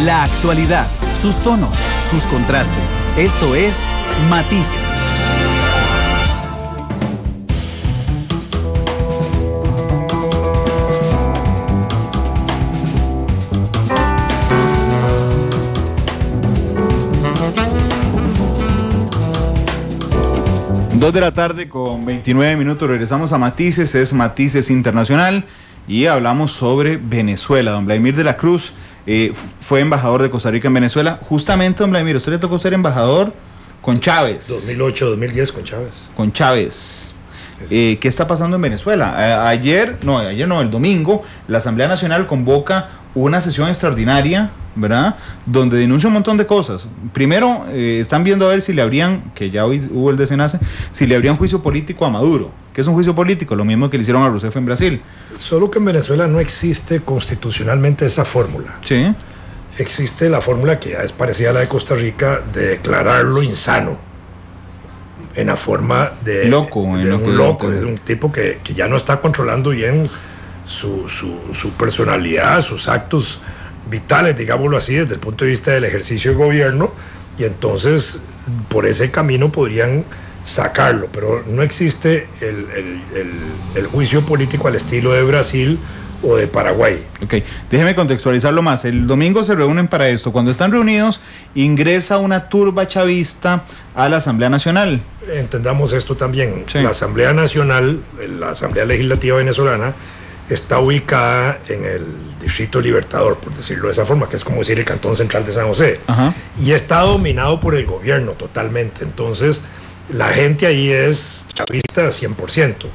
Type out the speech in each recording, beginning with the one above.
La actualidad, sus tonos, sus contrastes. Esto es Matices. Dos de la tarde con 29 minutos, regresamos a Matices, es Matices Internacional y hablamos sobre Venezuela. Don Vladimir de la Cruz fue embajador de Costa Rica en Venezuela. Justamente, don Vladimir, usted le tocó ser embajador con Chávez. 2008-2010 con Chávez. Con Chávez. ¿Qué está pasando en Venezuela? El domingo, la Asamblea Nacional convoca una sesión extraordinaria, ¿verdad?, donde denuncia un montón de cosas. Primero, están viendo a ver si le habrían, que ya hoy hubo el desenlace, si le habrían juicio político a Maduro. ¿Qué es un juicio político? Lo mismo que le hicieron a Rousseff en Brasil. Solo que en Venezuela no existe constitucionalmente esa fórmula. Sí. Existe la fórmula que ya es parecida a la de Costa Rica, de declararlo insano, en la forma de loco, un loco, es un tipo que ya no está controlando bien su personalidad, sus actos vitales, digámoslo así, desde el punto de vista del ejercicio de gobierno, y entonces por ese camino podrían sacarlo, pero no existe el juicio político al estilo de Brasil o de Paraguay. Ok, déjeme contextualizarlo más. El domingo se reúnen para esto. Cuando están reunidos, ingresa una turba chavista a la Asamblea Nacional. Entendamos esto también. Sí. La Asamblea Nacional, la Asamblea Legislativa venezolana, está ubicada en el Distrito Libertador, por decirlo de esa forma, que es como decir el Cantón Central de San José. Ajá. Y está dominado por el gobierno totalmente. Entonces, la gente ahí es chavista 100%,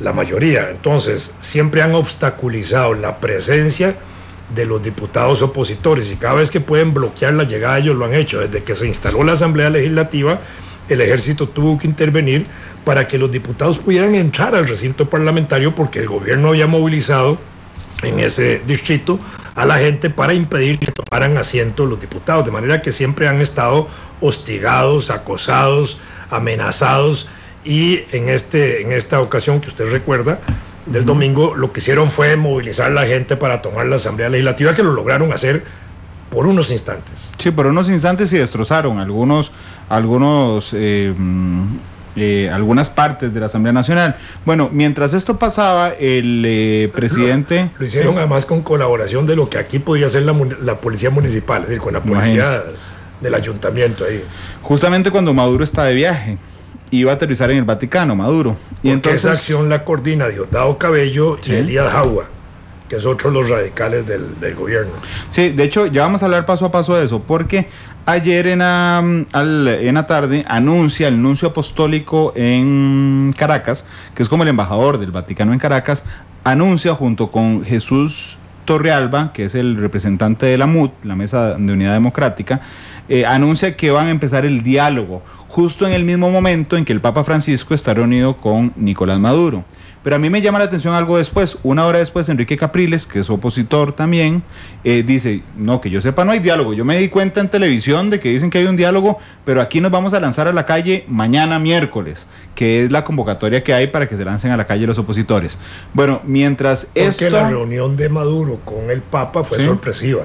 la mayoría. Entonces, siempre han obstaculizado la presencia de los diputados opositores, y cada vez que pueden bloquear la llegada, ellos lo han hecho. Desde que se instaló la Asamblea Legislativa, el ejército tuvo que intervenir para que los diputados pudieran entrar al recinto parlamentario, porque el gobierno había movilizado en ese distrito a la gente para impedir que tomaran asiento los diputados, de manera que siempre han estado hostigados, acosados, amenazados, y en esta ocasión que usted recuerda del domingo, lo que hicieron fue movilizar a la gente para tomar la Asamblea Legislativa, que lo lograron hacer por unos instantes. Sí, por unos instantes, y destrozaron algunas partes de la Asamblea Nacional. Bueno, mientras esto pasaba, el presidente... Lo hicieron además con colaboración de lo que aquí podría ser la policía municipal, es decir, con la policía del ayuntamiento ahí. Justamente cuando Maduro está de viaje, iba a aterrizar en el Vaticano, Maduro. Y entonces esa acción la coordina Diosdado Cabello, ¿sí?, y Elías Jaua, que es otro de los radicales del gobierno. Sí, de hecho, ya vamos a hablar paso a paso de eso, porque ayer en la tarde anuncia el nuncio apostólico en Caracas, que es como el embajador del Vaticano en Caracas, anuncia junto con Jesús Torrealba, que es el representante de la MUD, la Mesa de Unidad Democrática, anuncia que van a empezar el diálogo, justo en el mismo momento en que el Papa Francisco está reunido con Nicolás Maduro. Pero a mí me llama la atención algo después. Una hora después, Enrique Capriles, que es opositor también, dice, no, que yo sepa, no hay diálogo. Yo me di cuenta en televisión de que dicen que hay un diálogo, pero aquí nos vamos a lanzar a la calle mañana miércoles, que es la convocatoria que hay para que se lancen a la calle los opositores. Bueno, mientras Porque la reunión de Maduro con el Papa fue sorpresiva.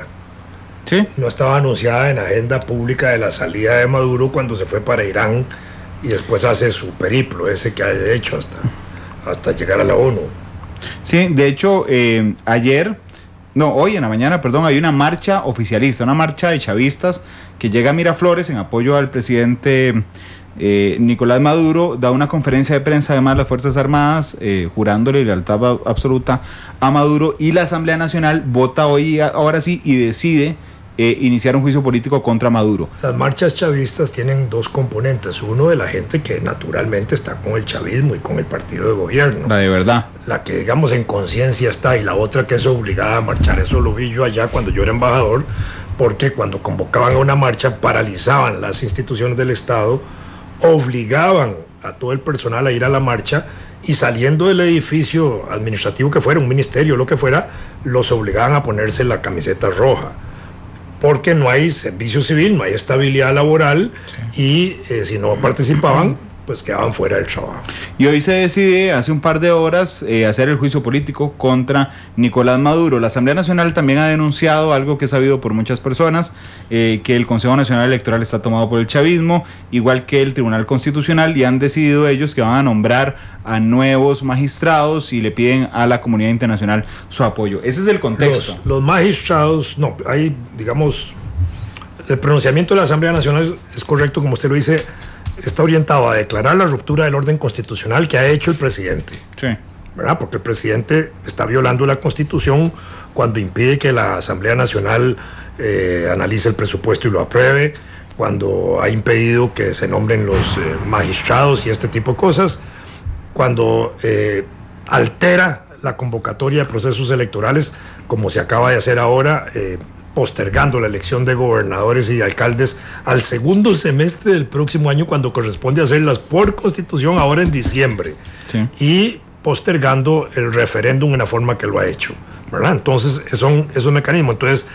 ¿Sí? No estaba anunciada en agenda pública de la salida de Maduro cuando se fue para Irán y después hace su periplo ese que ha hecho hasta llegar a la ONU. Sí, de hecho, hoy en la mañana, hay una marcha oficialista, una marcha de chavistas que llega a Miraflores en apoyo al presidente Nicolás Maduro. Da una conferencia de prensa, además, las Fuerzas Armadas, jurándole lealtad absoluta a Maduro, y la Asamblea Nacional vota hoy, ahora sí, y decide iniciar un juicio político contra Maduro. Las marchas chavistas tienen dos componentes: uno, de la gente que naturalmente está con el chavismo y con el partido de gobierno, la de verdad, la que digamos en conciencia está, y la otra que es obligada a marchar. Eso lo vi yo allá cuando yo era embajador, porque cuando convocaban a una marcha paralizaban las instituciones del Estado, obligaban a todo el personal a ir a la marcha, y saliendo del edificio administrativo que fuera, un ministerio, lo que fuera, los obligaban a ponerse la camiseta roja, porque no hay servicio civil, no hay estabilidad laboral, y si no participaban, pues quedaban fuera del trabajo. Y hoy se decide, hace un par de horas, hacer el juicio político contra Nicolás Maduro. La Asamblea Nacional también ha denunciado algo que es sabido por muchas personas, que el Consejo Nacional Electoral está tomado por el chavismo, igual que el Tribunal Constitucional, y han decidido ellos que van a nombrar a nuevos magistrados y le piden a la comunidad internacional su apoyo. Ese es el contexto. Los magistrados, no, hay, digamos, el pronunciamiento de la Asamblea Nacional es correcto, como usted lo dice, está orientado a declarar la ruptura del orden constitucional que ha hecho el presidente. Sí. ¿Verdad? Porque el presidente está violando la Constitución cuando impide que la Asamblea Nacional analice el presupuesto y lo apruebe, cuando ha impedido que se nombren los magistrados y este tipo de cosas, cuando altera la convocatoria de procesos electorales, como se acaba de hacer ahora, postergando la elección de gobernadores y de alcaldes al segundo semestre del próximo año, cuando corresponde hacerlas por Constitución ahora en diciembre. Sí. Y postergando el referéndum en la forma que lo ha hecho, ¿verdad? Entonces, son esos mecanismos. Entonces,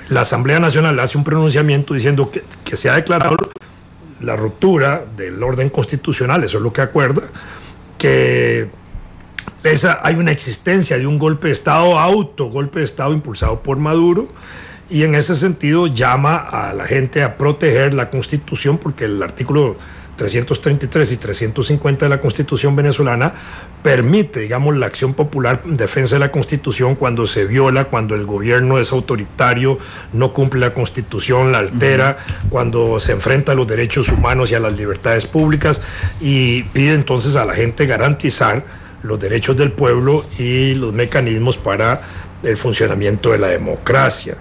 la Asamblea Nacional hace un pronunciamiento diciendo que se ha declarado la ruptura del orden constitucional, eso es lo que acuerda, que hay una existencia de un golpe de Estado, golpe de Estado impulsado por Maduro, y en ese sentido llama a la gente a proteger la Constitución, porque el artículo 333 y 350 de la Constitución venezolana permite, digamos, la acción popular en defensa de la Constitución cuando se viola, cuando el gobierno es autoritario, no cumple la Constitución, la altera, cuando se enfrenta a los derechos humanos y a las libertades públicas, y pide entonces a la gente garantizar los derechos del pueblo y los mecanismos para el funcionamiento de la democracia.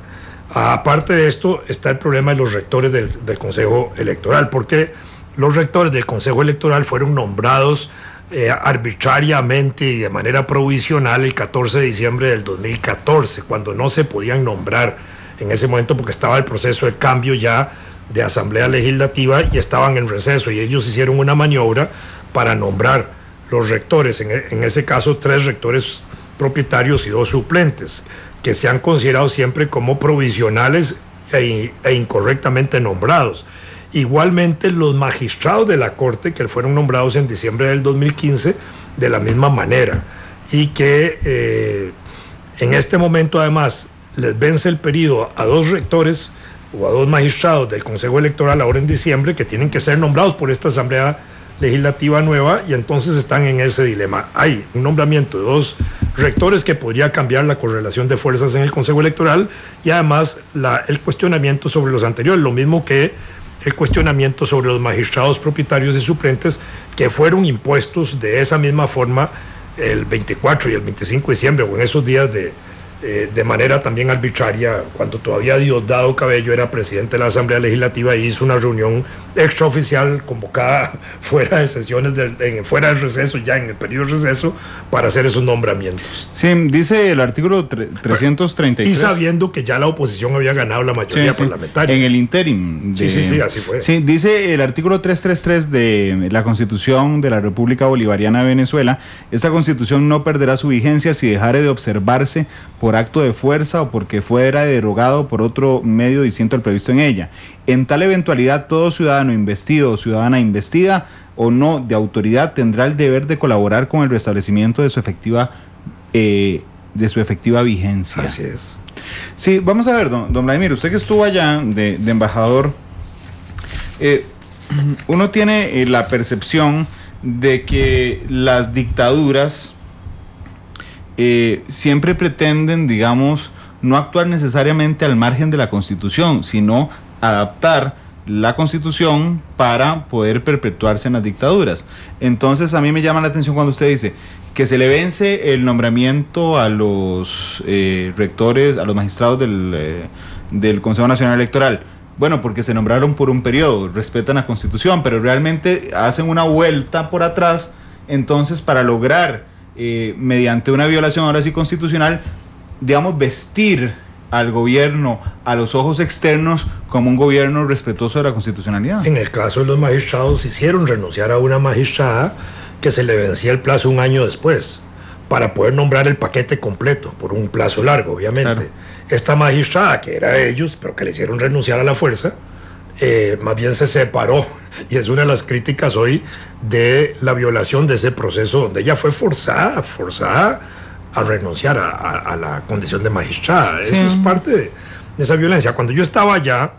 Aparte de esto, está el problema de los rectores del Consejo Electoral, porque los rectores del Consejo Electoral fueron nombrados arbitrariamente y de manera provisional el 14 de diciembre del 2014, cuando no se podían nombrar en ese momento porque estaba el proceso de cambio ya de Asamblea Legislativa y estaban en receso, y ellos hicieron una maniobra para nombrar los rectores, en ese caso 3 rectores propietarios y 2 suplentes, que se han considerado siempre como provisionales e incorrectamente nombrados. Igualmente los magistrados de la Corte, que fueron nombrados en diciembre del 2015 de la misma manera, y que en este momento además les vence el periodo a 2 rectores o a 2 magistrados del Consejo Electoral ahora en diciembre, que tienen que ser nombrados por esta Asamblea Legislativa nueva, y entonces están en ese dilema. Hay un nombramiento de 2 rectores que podría cambiar la correlación de fuerzas en el Consejo Electoral, y además el cuestionamiento sobre los anteriores, lo mismo que el cuestionamiento sobre los magistrados propietarios y suplentes que fueron impuestos de esa misma forma el 24 y el 25 de diciembre, o en esos días de manera también arbitraria, cuando todavía Diosdado Cabello era presidente de la Asamblea Legislativa y hizo una reunión extraoficial convocada fuera de sesiones, fuera del receso, ya en el periodo de receso, para hacer esos nombramientos. Sí, dice el artículo 333. Y sabiendo que ya la oposición había ganado la mayoría parlamentaria. En el interim. Sí, así fue. Sí, dice el artículo 333 de la Constitución de la República Bolivariana de Venezuela: esta Constitución no perderá su vigencia si dejare de observarse por acto de fuerza o porque fuera derogado por otro medio distinto al previsto en ella. En tal eventualidad, todo ciudadano investido o ciudadana investida o no de autoridad tendrá el deber de colaborar con el restablecimiento de su efectiva vigencia. Así es. Sí, vamos a ver, don Vladimir, usted que estuvo allá de embajador, uno tiene la percepción de que las dictaduras siempre pretenden, digamos, no actuar necesariamente al margen de la Constitución, sino adaptar la Constitución para poder perpetuarse en las dictaduras. Entonces a mí me llama la atención cuando usted dice que se le vence el nombramiento a los rectores, a los magistrados del Consejo Nacional Electoral. Bueno, porque se nombraron por un periodo, respetan la Constitución, pero realmente hacen una vuelta por atrás, entonces para lograr mediante una violación ahora sí constitucional, digamos, vestir al gobierno a los ojos externos como un gobierno respetuoso de la constitucionalidad. En el caso de los magistrados, hicieron renunciar a una magistrada que se le vencía el plazo un año después para poder nombrar el paquete completo por un plazo largo, obviamente. Claro. Esta magistrada, que era de ellos, pero que le hicieron renunciar a la fuerza, más bien se separó, y es una de las críticas hoy de la violación de ese proceso donde ella fue forzada a renunciar a la condición de magistrada. Sí. Eso es parte de esa violencia. Cuando yo estaba allá,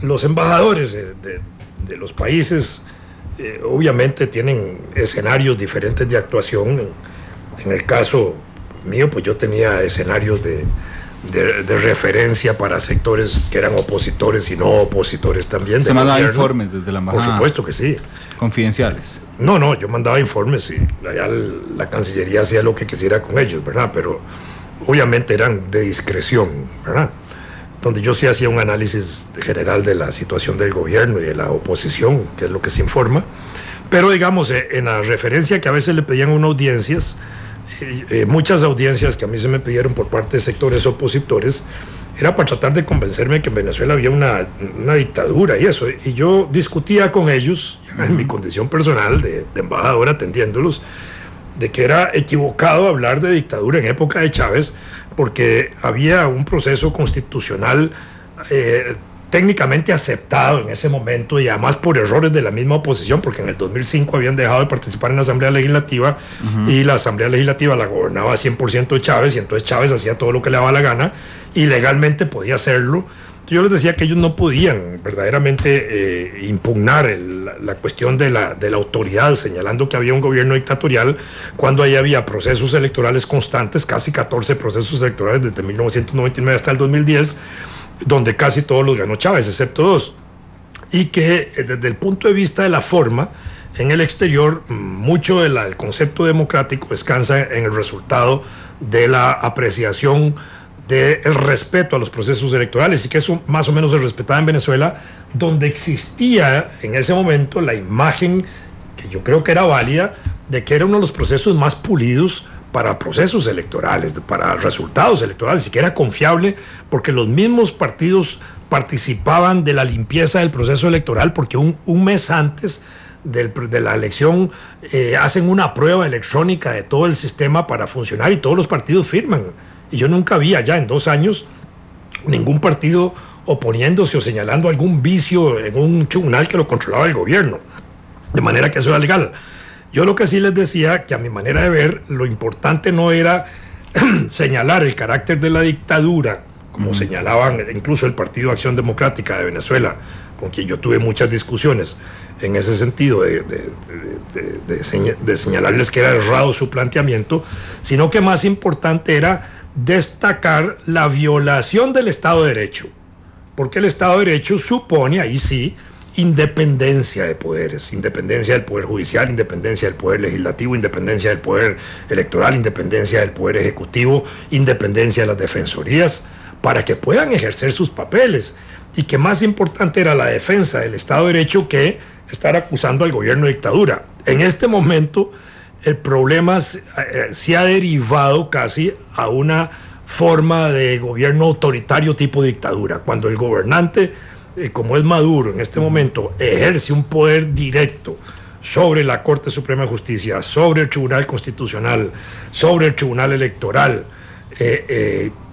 los embajadores de los países obviamente tienen escenarios diferentes de actuación. En el caso mío, pues yo tenía escenarios de referencia para sectores que eran opositores y no opositores también. ¿Se mandaba informes desde la embajada? Por supuesto que sí. ¿Confidenciales? No, yo mandaba informes y allá la Cancillería hacía lo que quisiera con ellos, ¿verdad? Pero obviamente eran de discreción, ¿verdad? Donde yo sí hacía un análisis general de la situación del gobierno y de la oposición, que es lo que se informa. Pero digamos, en la referencia que a veces le pedían unas audiencias, muchas audiencias que a mí se me pidieron por parte de sectores opositores, era para tratar de convencerme que en Venezuela había una dictadura y eso. Y yo discutía con ellos, en mi condición personal de embajador atendiéndolos, de que era equivocado hablar de dictadura en época de Chávez, porque había un proceso constitucional técnicamente aceptado en ese momento, y además por errores de la misma oposición, porque en el 2005 habían dejado de participar en la Asamblea Legislativa, y la Asamblea Legislativa la gobernaba 100% Chávez, y entonces Chávez hacía todo lo que le daba la gana y legalmente podía hacerlo. Entonces yo les decía que ellos no podían verdaderamente impugnar la cuestión de la autoridad, señalando que había un gobierno dictatorial cuando ahí había procesos electorales constantes, casi 14 procesos electorales desde 1999 hasta el 2010, donde casi todos los ganó Chávez, excepto 2. Y que desde el punto de vista de la forma, en el exterior, mucho del concepto democrático descansa en el resultado de la apreciación del respeto a los procesos electorales, y que eso más o menos se respetaba en Venezuela, donde existía en ese momento la imagen, que yo creo que era válida, de que era uno de los procesos más pulidos para procesos electorales, para resultados electorales, y que era confiable porque los mismos partidos participaban de la limpieza del proceso electoral, porque un mes antes de la elección hacen una prueba electrónica de todo el sistema para funcionar, y todos los partidos firman. Y yo nunca vi allá en 2 años ningún partido oponiéndose o señalando algún vicio en un tribunal que lo controlaba el gobierno, de manera que eso era legal. Yo lo que sí les decía, que a mi manera de ver, lo importante no era señalar el carácter de la dictadura, como señalaban incluso el Partido Acción Democrática de Venezuela, con quien yo tuve muchas discusiones en ese sentido, de señalarles que era errado su planteamiento, sino que más importante era destacar la violación del Estado de Derecho, porque el Estado de Derecho supone, ahí sí, independencia de poderes, independencia del Poder Judicial, independencia del Poder Legislativo, independencia del Poder Electoral, independencia del Poder Ejecutivo, independencia de las defensorías, para que puedan ejercer sus papeles, y que más importante era la defensa del Estado de Derecho que estar acusando al gobierno de dictadura. En este momento el problema se ha derivado casi a una forma de gobierno autoritario tipo dictadura, cuando el gobernante, como es Maduro en este momento, ejerce un poder directo sobre la Corte Suprema de Justicia, sobre el Tribunal Constitucional, sobre el Tribunal Electoral,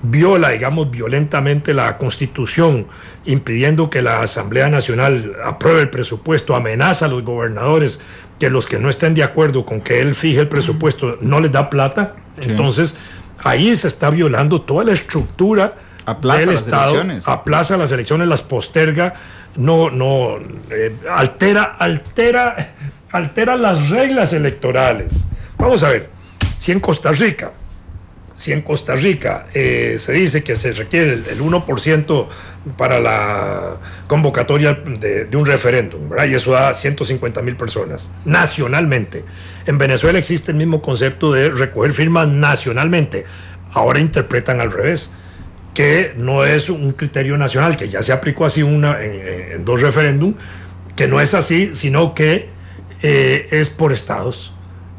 viola, digamos, violentamente la Constitución, impidiendo que la Asamblea Nacional apruebe el presupuesto, amenaza a los gobernadores que los que no estén de acuerdo con que él fije el presupuesto no les da plata. Sí. Entonces ahí se está violando toda la estructura del Estado, aplaza las elecciones, las posterga, altera las reglas electorales. Vamos a ver, si en Costa Rica se dice que se requiere el 1% para la convocatoria de un referéndum, ¿verdad? Y eso da 150,000 personas nacionalmente. En Venezuela existe el mismo concepto de recoger firmas nacionalmente. Ahora interpretan al revés, que no es un criterio nacional, que ya se aplicó así en 2 referéndums, que no es así, sino que es por estados.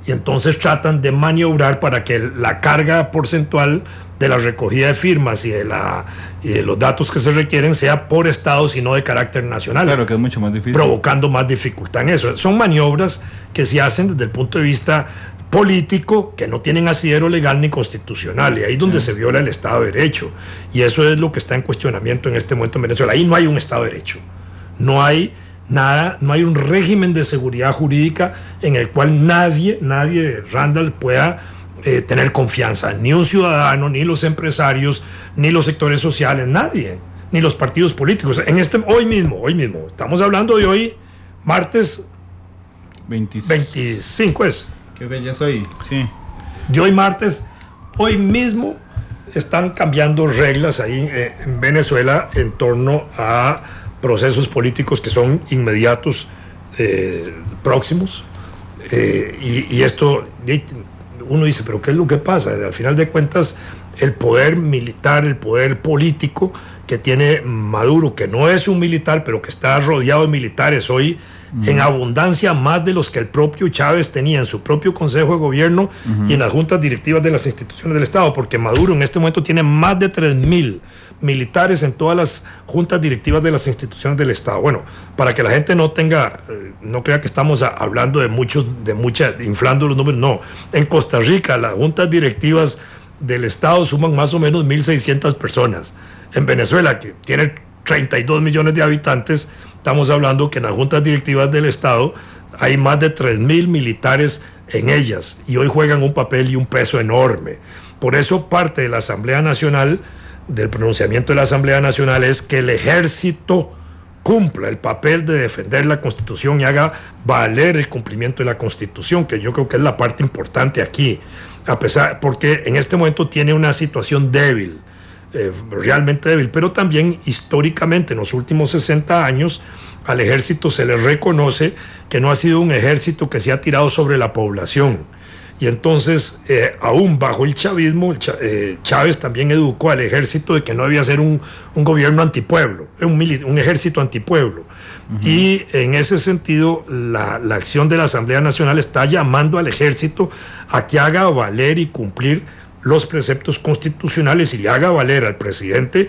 Y entonces tratan de maniobrar para que la carga porcentual de la recogida de firmas y de los datos que se requieren sea por estados y no de carácter nacional. Claro, que es mucho más difícil. Provocando más dificultad en eso. Son maniobras que se hacen desde el punto de vista político que no tienen asidero legal ni constitucional, y ahí es donde se viola el Estado de Derecho, y eso es lo que está en cuestionamiento en este momento en Venezuela. Ahí no hay un Estado de Derecho, no hay nada, no hay un régimen de seguridad jurídica en el cual nadie de Randall pueda tener confianza, ni un ciudadano, ni los empresarios, ni los sectores sociales, nadie, ni los partidos políticos. Hoy mismo, estamos hablando de hoy, martes 25 es. ¿Qué fecha es hoy? Sí. De hoy martes, hoy mismo están cambiando reglas ahí en Venezuela en torno a procesos políticos que son inmediatos, próximos, y esto, uno dice, pero ¿qué es lo que pasa? Al final de cuentas, el poder militar, el poder político que tiene Maduro, que no es un militar, pero que está rodeado de militares hoy, en abundancia, más de los que el propio Chávez tenía en su propio Consejo de Gobierno y en las juntas directivas de las instituciones del Estado, porque Maduro en este momento tiene más de 3.000 militares en todas las juntas directivas de las instituciones del Estado. Bueno, para que la gente no crea que estamos hablando inflando los números, no. En Costa Rica, las juntas directivas del Estado suman más o menos 1.600 personas. En Venezuela, que tiene 32 millones de habitantes, estamos hablando que en las juntas directivas del Estado hay más de 3.000 militares en ellas, y hoy juegan un papel y un peso enorme. Por eso parte de la Asamblea Nacional, del pronunciamiento de la Asamblea Nacional, es que el ejército cumpla el papel de defender la Constitución y haga valer el cumplimiento de la Constitución, que yo creo que es la parte importante aquí, porque en este momento tiene una situación débil, realmente débil, pero también históricamente en los últimos 60 años al ejército se le reconoce que no ha sido un ejército que se ha tirado sobre la población, y entonces aún bajo el chavismo, Chávez también educó al ejército de que no debía ser un gobierno antipueblo, un ejército antipueblo. Y en ese sentido la acción de la Asamblea Nacional está llamando al ejército a que haga valer y cumplir los preceptos constitucionales y le haga valer al presidente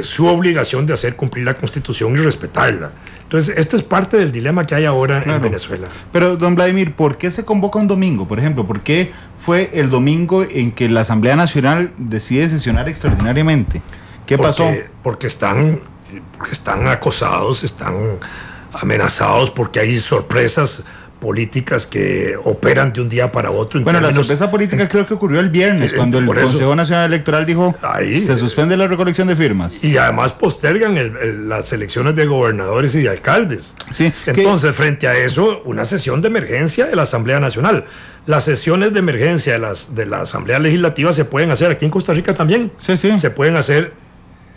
su obligación de hacer cumplir la Constitución y respetarla. Entonces, este es parte del dilema que hay ahora en Venezuela. Pero, don Vladimir, ¿por qué se convoca un domingo? Por ejemplo, ¿por qué fue el domingo en que la Asamblea Nacional decide sesionar extraordinariamente? ¿Qué pasó? Porque están acosados, están amenazados, porque hay sorpresas políticas que operan de un día para otro. Bueno, la sorpresa política creo que ocurrió el viernes, cuando el Consejo Nacional Electoral dijo se suspende la recolección de firmas. Y además postergan las elecciones de gobernadores y de alcaldes. Sí, entonces, frente a eso, una sesión de emergencia de la Asamblea Nacional. Las sesiones de emergencia de la Asamblea Legislativa se pueden hacer aquí en Costa Rica también. Sí. Se pueden hacer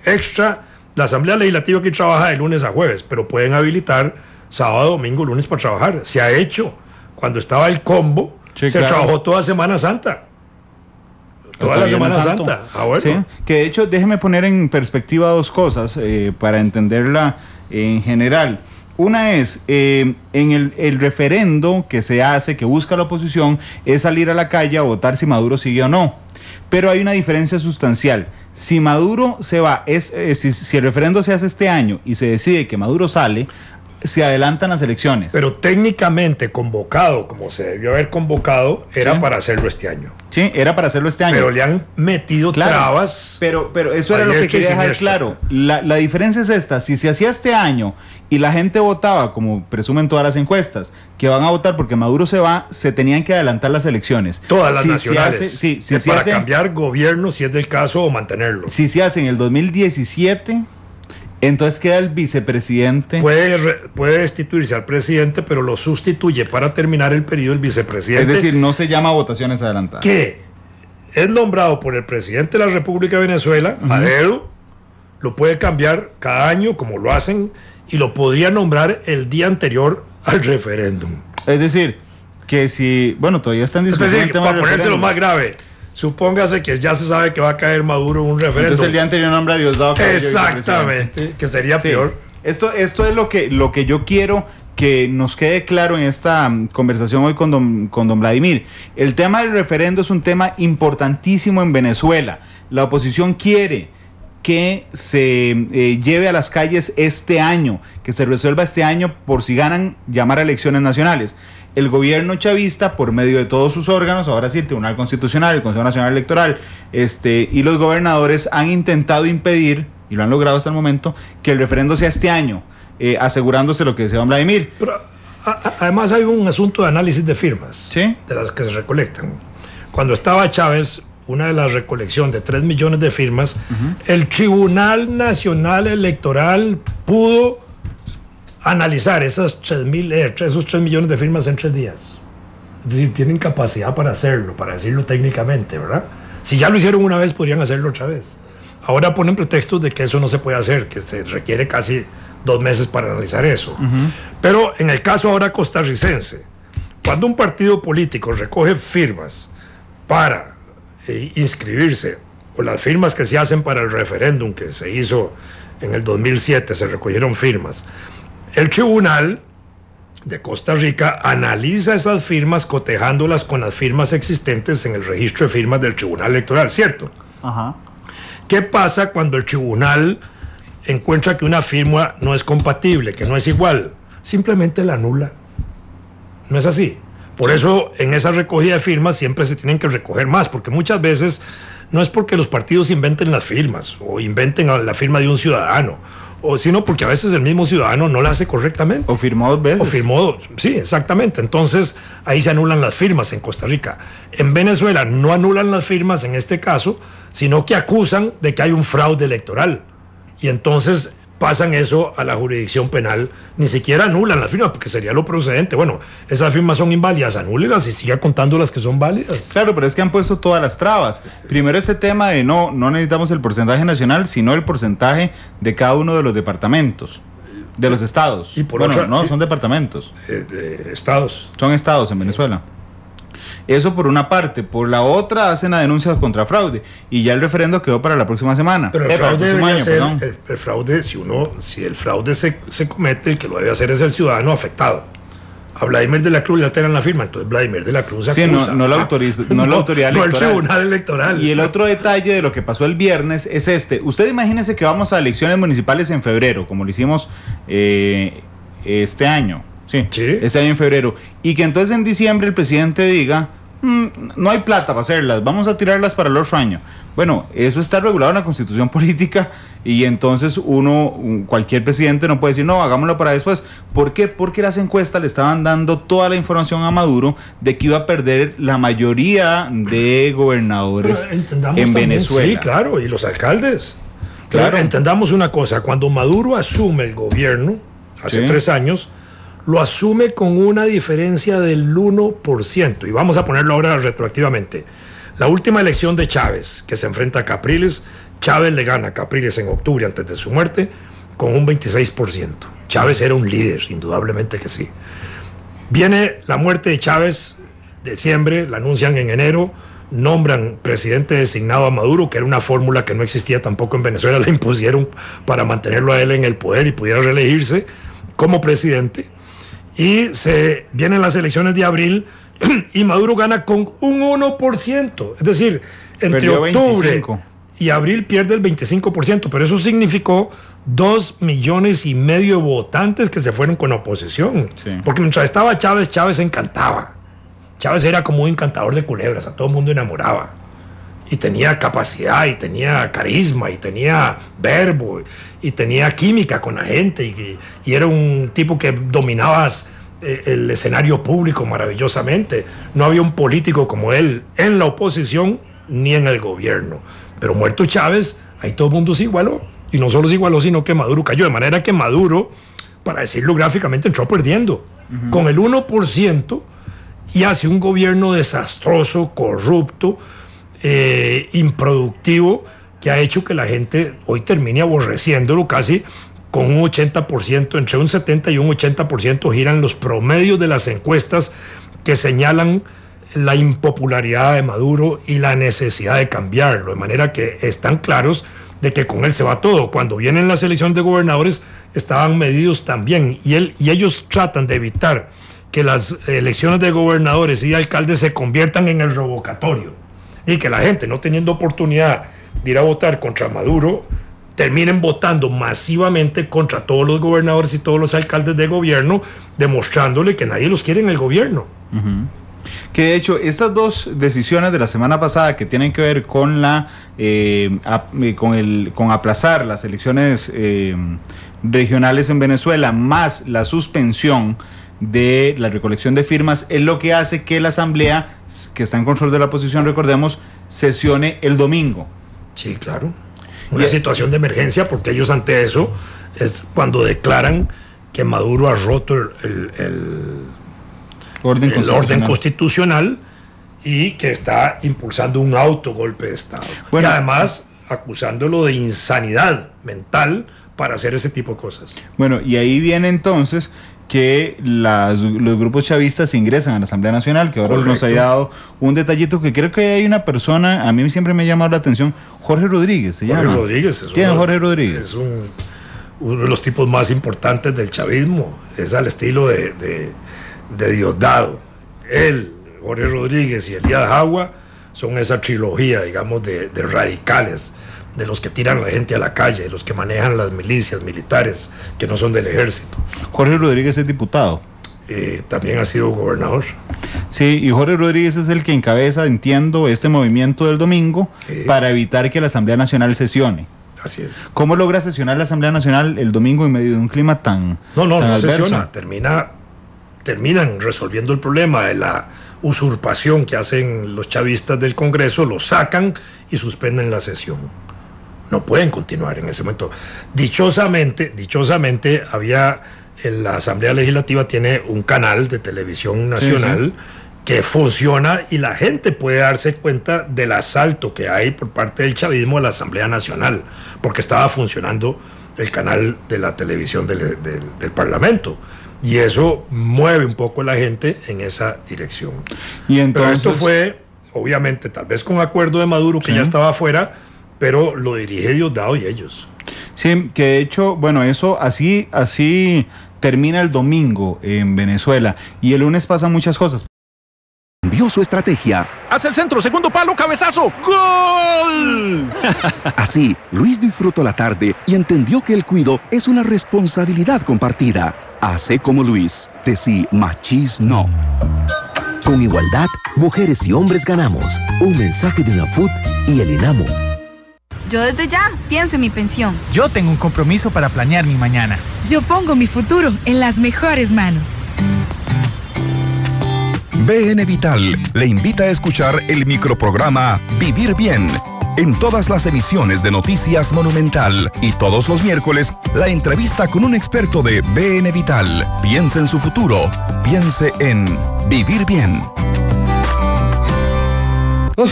extra. La Asamblea Legislativa aquí trabaja de lunes a jueves, pero pueden habilitar sábado, domingo, lunes para trabajar. Se ha hecho. Cuando estaba el combo, trabajó toda Semana Santa. Toda la Semana Santa. Bueno. Sí, que de hecho, déjeme poner en perspectiva dos cosas para entenderla en general. Una es, en el referendo que se hace, que busca la oposición, es salir a la calle a votar si Maduro sigue o no. Pero hay una diferencia sustancial. Si Maduro se va, si el referendo se hace este año y se decide que Maduro sale, se adelantan las elecciones. Pero técnicamente convocado, como se debió haber convocado, era para hacerlo este año. Sí, era para hacerlo este año. Pero le han metido trabas. Pero eso era lo que quería dejar claro. La diferencia es esta: si se hacía este año y la gente votaba, como presumen todas las encuestas, que van a votar porque Maduro se va, se tenían que adelantar las elecciones. Todas las nacionales. Para cambiar gobierno, si es del caso, o mantenerlo. Si se hace en el 2017... entonces queda el vicepresidente. Puede destituirse al presidente, pero lo sustituye para terminar el periodo el vicepresidente. Es decir, no se llama votaciones adelantadas. Que es nombrado por el presidente de la República de Venezuela, a dedo, lo puede cambiar cada año, como lo hacen, y lo podría nombrar el día anterior al referéndum. Es decir, que si, bueno, todavía están discutiendo el tema para ponérselo más grave, supóngase que ya se sabe que va a caer Maduro en un referéndum. Entonces el día anterior nombra a Diosdado Cabello. Exactamente, que sería peor. Esto es lo que yo quiero que nos quede claro en esta conversación hoy con don Vladimir. El tema del referendo es un tema importantísimo en Venezuela. La oposición quiere que se lleve a las calles este año, que se resuelva este año por si ganan, llamar a elecciones nacionales. el gobierno chavista, por medio de todos sus órganos, ahora sí, el Tribunal Constitucional, el Consejo Nacional Electoral, y los gobernadores han intentado impedir, y lo han logrado hasta el momento, que el referendo sea este año, asegurándose lo que decía don Vladimir. Pero además hay un asunto de análisis de firmas, ¿sí?, de las que se recolectan. Cuando estaba Chávez, una de las recolecciones de 3 millones de firmas, el Tribunal Nacional Electoral pudo analizar esos 3 millones de firmas en 3 días. Es decir, tienen capacidad para hacerlo, para decirlo técnicamente, ¿verdad? Si ya lo hicieron una vez, podrían hacerlo otra vez. Ahora ponen pretextos de que eso no se puede hacer, que se requiere casi 2 meses para analizar eso. Pero en el caso ahora costarricense, cuando un partido político recoge firmas para inscribirse, o las firmas que se hacen para el referéndum que se hizo en el 2007, se recogieron firmas, el Tribunal de Costa Rica analiza esas firmas cotejándolas con las firmas existentes en el registro de firmas del Tribunal Electoral, ¿cierto? Ajá. ¿Qué pasa cuando el tribunal encuentra que una firma no es compatible, que no es igual? Simplemente la anula. ¿No es así? Por eso en esa recogida de firmas siempre se tienen que recoger más, porque muchas veces no es porque los partidos inventen las firmas o inventen la firma de un ciudadano, sino porque a veces el mismo ciudadano no la hace correctamente. O firmó 2 veces. O firmó, sí, exactamente. Entonces ahí se anulan las firmas en Costa Rica. En Venezuela no anulan las firmas en este caso, sino que acusan de que hay un fraude electoral. Y entonces pasan eso a la jurisdicción penal, ni siquiera anulan las firmas, porque sería lo procedente. Bueno, esas firmas son inválidas, anúlelas y siga contando las que son válidas. Claro, pero es que han puesto todas las trabas. Primero ese tema de no necesitamos el porcentaje nacional, sino el porcentaje de cada uno de los departamentos, de los estados. Y por otra, no, son departamentos. Estados. Son estados en Venezuela. Eso por una parte. Por la otra hacen la denuncia contra fraude y ya el referendo quedó para la próxima semana. Pero el fraude debería ser, el fraude, si el fraude se comete, el que lo debe hacer es el ciudadano afectado. A Vladimir de la Cruz le alteran la firma, entonces Vladimir de la Cruz acusa. Sí, no la autoridad electoral. No el Tribunal Electoral. Y el otro detalle de lo que pasó el viernes es este. Usted imagínese que vamos a elecciones municipales en febrero, como lo hicimos este año. Sí, este año en febrero. Y que entonces en diciembre el presidente diga, no hay plata para hacerlas, vamos a tirarlas para el otro año. Bueno, eso está regulado en la Constitución política y entonces cualquier presidente no puede decir, no, hagámoslo para después. ¿Por qué? Porque las encuestas le estaban dando toda la información a Maduro de que iba a perder la mayoría de gobernadores en Venezuela. Sí, claro, y los alcaldes. Claro. Pero entendamos una cosa, cuando Maduro asume el gobierno, hace 3 años, lo asume con una diferencia del 1%. Y vamos a ponerlo ahora retroactivamente. La última elección de Chávez, que se enfrenta a Capriles, Chávez le gana a Capriles en octubre antes de su muerte con un 26%. Chávez era un líder, indudablemente que sí. Viene la muerte de Chávez, diciembre, la anuncian en enero, nombran presidente designado a Maduro, que era una fórmula que no existía tampoco en Venezuela, la impusieron para mantenerlo a él en el poder y pudiera reelegirse como presidente. Y se vienen las elecciones de abril y Maduro gana con un 1%. Es decir, entre perdió octubre 25. y abril pierde el 25%, pero eso significó 2,5 millones de votantes que se fueron con la oposición. Sí. Porque mientras estaba Chávez, Chávez encantaba. Chávez era como un encantador de culebras, a todo el mundo enamoraba. Y tenía capacidad, y tenía carisma, y tenía verbo, y tenía química con la gente, y era un tipo que dominaba el escenario público maravillosamente. No había un político como él en la oposición ni en el gobierno. Pero muerto Chávez, ahí todo el mundo se igualó. Y no solo se igualó, sino que Maduro cayó. De manera que Maduro, para decirlo gráficamente, entró perdiendo. Con el 1% y hace un gobierno desastroso, corrupto, improductivo, que ha hecho que la gente hoy termine aborreciéndolo casi con un 80%, entre un 70 y un 80% giran los promedios de las encuestas que señalan la impopularidad de Maduro y la necesidad de cambiarlo, de manera que están claros de que con él se va todo. Cuando vienen las elecciones de gobernadores estaban medidos también, y ellos tratan de evitar que las elecciones de gobernadores y alcaldes se conviertan en el revocatorio, y que la gente, no teniendo oportunidad de ir a votar contra Maduro, terminen votando masivamente contra todos los gobernadores y todos los alcaldes de gobierno, demostrándole que nadie los quiere en el gobierno. Que de hecho estas dos decisiones de la semana pasada que tienen que ver con con aplazar las elecciones regionales en Venezuela, más la suspensión de la recolección de firmas, es lo que hace que la asamblea, que está en control de la oposición, recordemos, sesione el domingo. Sí, claro. Una situación de emergencia, porque ellos ante eso es cuando declaran que Maduro ha roto el orden constitucional y que está impulsando un autogolpe de Estado. Bueno, y además acusándolo de insanidad mental para hacer ese tipo de cosas. Bueno, y ahí viene entonces que los grupos chavistas ingresan a la Asamblea Nacional, que ahora nos ha dado un detallito, que creo que hay una persona, a mí siempre me ha llamado la atención, Jorge Rodríguez se llama. ¿Quién es Jorge Rodríguez? Es uno de los tipos más importantes del chavismo, es al estilo de Diosdado. Él, Jorge Rodríguez y Elías Jagua son esa trilogía, digamos, de radicales, de los que tiran a la gente a la calle, de los que manejan las milicias militares que no son del ejército. Jorge Rodríguez es diputado. También ha sido gobernador. Sí, y Jorge Rodríguez es el que encabeza, entiendo, este movimiento del domingo para evitar que la Asamblea Nacional sesione. Así es. ¿Cómo logra sesionar la Asamblea Nacional el domingo en medio de un clima tan No adverso? sesiona, terminan resolviendo el problema de la usurpación que hacen los chavistas del Congreso, lo sacan y suspenden la sesión. No pueden continuar en ese momento. Dichosamente había, la Asamblea Legislativa tiene un canal de televisión nacional que funciona y la gente puede darse cuenta del asalto que hay por parte del chavismo a la Asamblea Nacional, porque estaba funcionando el canal de la televisión del Parlamento. Y eso mueve un poco a la gente en esa dirección. Y entonces, pero esto fue, obviamente, tal vez con acuerdo de Maduro, que ya estaba afuera, pero lo dirige Diosdado y ellos. Sí, que de hecho, bueno, eso así termina el domingo en Venezuela. Y el lunes pasan muchas cosas. Cambió su estrategia. Hacia el centro, segundo palo, cabezazo. ¡Gol! Así, Luis disfrutó la tarde y entendió que el cuido es una responsabilidad compartida. Hace como Luis, decí machis no. Con igualdad, mujeres y hombres ganamos. Un mensaje de UNAFUT y el INAMO. Yo desde ya pienso en mi pensión. Yo tengo un compromiso para planear mi mañana. Yo pongo mi futuro en las mejores manos. BN Vital le invita a escuchar el microprograma Vivir Bien en todas las emisiones de Noticias Monumental y todos los miércoles la entrevista con un experto de BN Vital. Piense en su futuro, piense en Vivir Bien.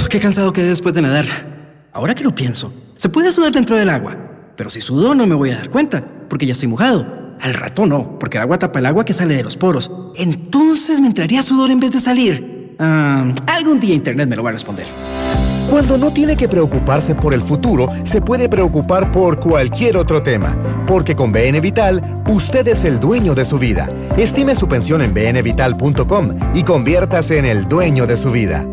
Qué cansado quedé después de nadar. Ahora que lo pienso, se puede sudar dentro del agua, pero si sudo no me voy a dar cuenta, porque ya estoy mojado. Al rato no, porque el agua tapa el agua que sale de los poros. Entonces me entraría sudor en vez de salir. Algún día Internet me lo va a responder. Cuando no tiene que preocuparse por el futuro, se puede preocupar por cualquier otro tema. Porque con BN Vital, usted es el dueño de su vida. Estime su pensión en bnvital.com y conviértase en el dueño de su vida.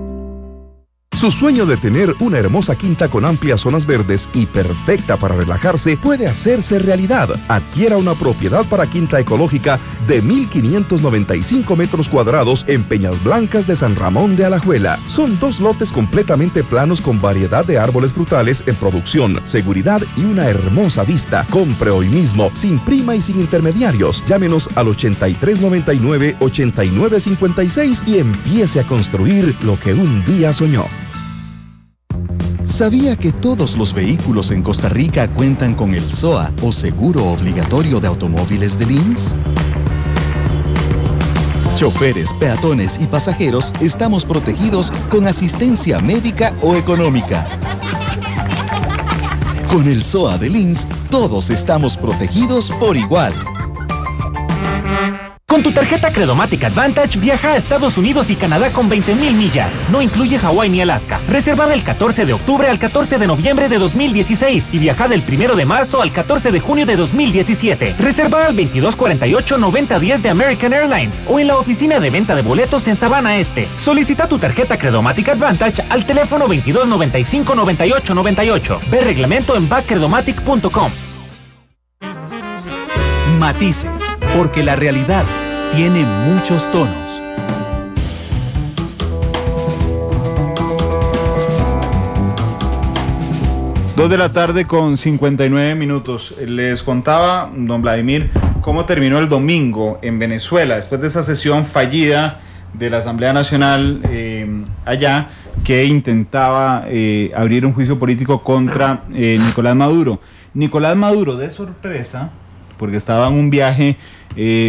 Su sueño de tener una hermosa quinta con amplias zonas verdes y perfecta para relajarse puede hacerse realidad. Adquiera una propiedad para quinta ecológica de 1,595 metros cuadrados en Peñas Blancas de San Ramón de Alajuela. Son 2 lotes completamente planos con variedad de árboles frutales en producción, seguridad y una hermosa vista. Compre hoy mismo, sin prima y sin intermediarios. Llámenos al 8399-8956 y empiece a construir lo que un día soñó. ¿Sabía que todos los vehículos en Costa Rica cuentan con el SOA o Seguro Obligatorio de Automóviles de Lins? Choferes, peatones y pasajeros estamos protegidos con asistencia médica o económica. Con el SOA de Lins, todos estamos protegidos por igual. Con tu tarjeta Credomatic Advantage, viaja a Estados Unidos y Canadá con 20,000 millas. No incluye Hawái ni Alaska. Reserva del 14 de octubre al 14 de noviembre de 2016 y viaja del 1 de marzo al 14 de junio de 2017. Reserva al 2248-9010 de American Airlines o en la oficina de venta de boletos en Sabana Este. Solicita tu tarjeta Credomatic Advantage al teléfono 2295-9898. Ve reglamento en backcredomatic.com. Matices, porque la realidad tiene muchos tonos. Dos de la tarde con 59 minutos. Les contaba, don Vladimir, cómo terminó el domingo en Venezuela, después de esa sesión fallida de la Asamblea Nacional allá, que intentaba abrir un juicio político contra Nicolás Maduro. Nicolás Maduro, de sorpresa, porque estaba en un viaje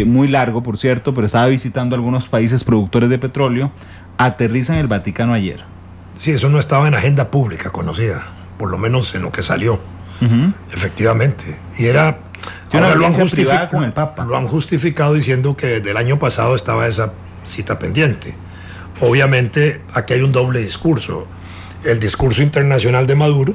muy largo, por cierto, pero estaba visitando algunos países productores de petróleo, aterriza en el Vaticano ayer. Sí, eso no estaba en agenda pública conocida, por lo menos en lo que salió, efectivamente. Y era... Ahora lo han con el Papa. Lo han justificado diciendo que desde el año pasado estaba esa cita pendiente. Obviamente, aquí hay un doble discurso. El discurso internacional de Maduro,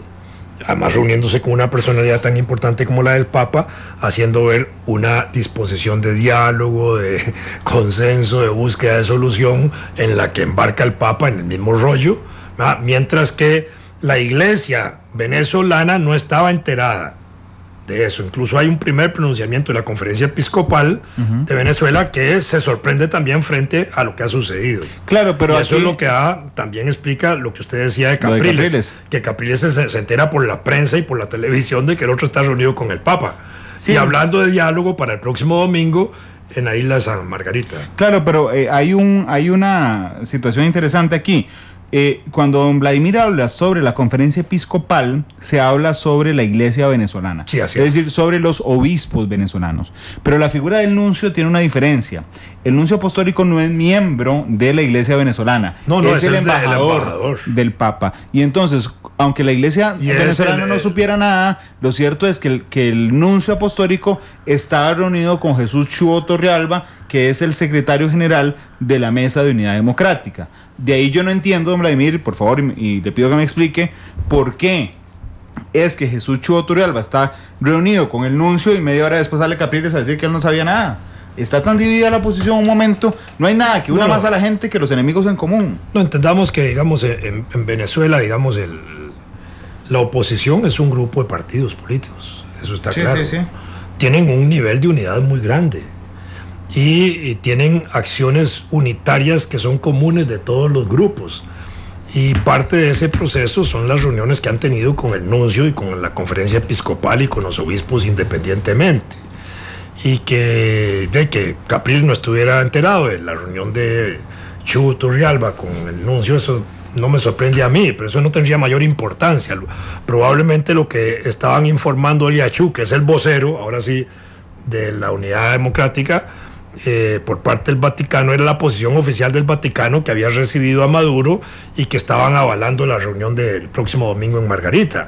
además reuniéndose con una personalidad tan importante como la del Papa, haciendo ver una disposición de diálogo, de consenso, de búsqueda de solución, en la que embarca el Papa en el mismo rollo, ¿verdad? Mientras que la iglesia venezolana no estaba enterada de eso. Incluso hay un primer pronunciamiento de la Conferencia Episcopal de Venezuela que se sorprende también frente a lo que ha sucedido. Claro, pero y eso es lo que también explica lo que usted decía de Capriles, que Capriles se entera por la prensa y por la televisión de que el otro está reunido con el Papa. Sí. Y hablando de diálogo para el próximo domingo en la isla de San Margarita. Claro, pero hay una situación interesante aquí. Cuando don Vladimir habla sobre la conferencia episcopal, se habla sobre la iglesia venezolana, sí, así es decir, sobre los obispos venezolanos. Pero la figura del nuncio tiene una diferencia. El nuncio apostólico no es miembro de la iglesia venezolana, no, es el embajador del Papa. Y entonces, aunque la iglesia venezolana no supiera nada, lo cierto es que el nuncio apostólico estaba reunido con Jesús Chuo Torrealba, que es el secretario general de la Mesa de Unidad Democrática. De ahí yo no entiendo, don Vladimir, por favor, y le pido que me explique por qué es que Jesús Chuo Torrealba está reunido con el nuncio y media hora después sale Capriles a decir que él no sabía nada. Está tan dividida la posición un momento, no hay nada que una más a la gente que los enemigos en común. No entendamos que, digamos, en Venezuela, digamos, la oposición es un grupo de partidos políticos, eso está claro. Sí. Tienen un nivel de unidad muy grande. Y tienen acciones unitarias que son comunes de todos los grupos. Y parte de ese proceso son las reuniones que han tenido con el nuncio y con la conferencia episcopal y con los obispos independientemente. Y que Capriles no estuviera enterado de la reunión de Chuo Torrealba con el nuncio, eso no me sorprende a mí, pero eso no tendría mayor importancia. Probablemente lo que estaban informando a Chu, que es el vocero, ahora sí, de la Unidad Democrática, por parte del Vaticano, era la posición oficial del Vaticano que había recibido a Maduro y que estaban avalando la reunión del próximo domingo en Margarita,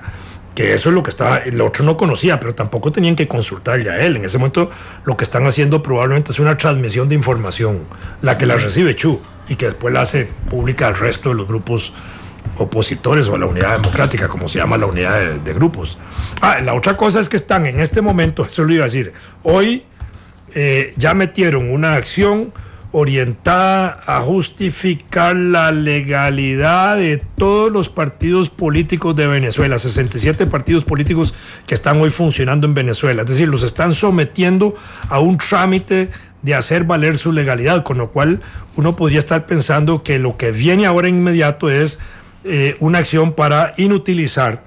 que eso es lo que estaba, el otro no conocía, pero tampoco tenían que consultarle a él. En ese momento lo que están haciendo probablemente es una transmisión de información, la que la recibe Chu y que después la hace pública al resto de los grupos opositores o a la Unidad Democrática, como se llama la unidad de grupos. La otra cosa es que están en este momento, eso lo iba a decir, hoy ya metieron una acción orientada a justificar la legalidad de todos los partidos políticos de Venezuela, 67 partidos políticos que están hoy funcionando en Venezuela, es decir, los están sometiendo a un trámite de hacer valer su legalidad, con lo cual uno podría estar pensando que lo que viene ahora inmediato es una acción para inutilizar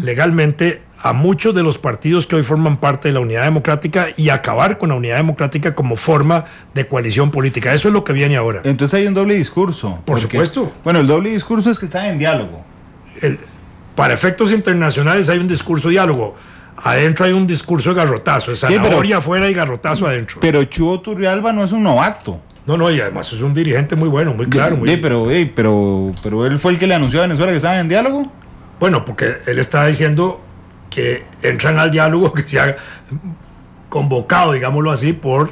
legalmente a muchos de los partidos que hoy forman parte de la Unidad Democrática y acabar con la Unidad Democrática como forma de coalición política. Eso es lo que viene ahora. Entonces hay un doble discurso. Por supuesto. Bueno, el doble discurso es que están en diálogo. Para efectos internacionales hay un discurso diálogo. Adentro hay un discurso de garrotazo. Es zanahoria afuera y garrotazo adentro. Pero Chuo Torrealba no es un novato. No, y además es un dirigente muy bueno, muy claro. Pero él fue el que le anunció a Venezuela que estaban en diálogo. Bueno, porque él está diciendo que entran al diálogo que se ha convocado, digámoslo así, por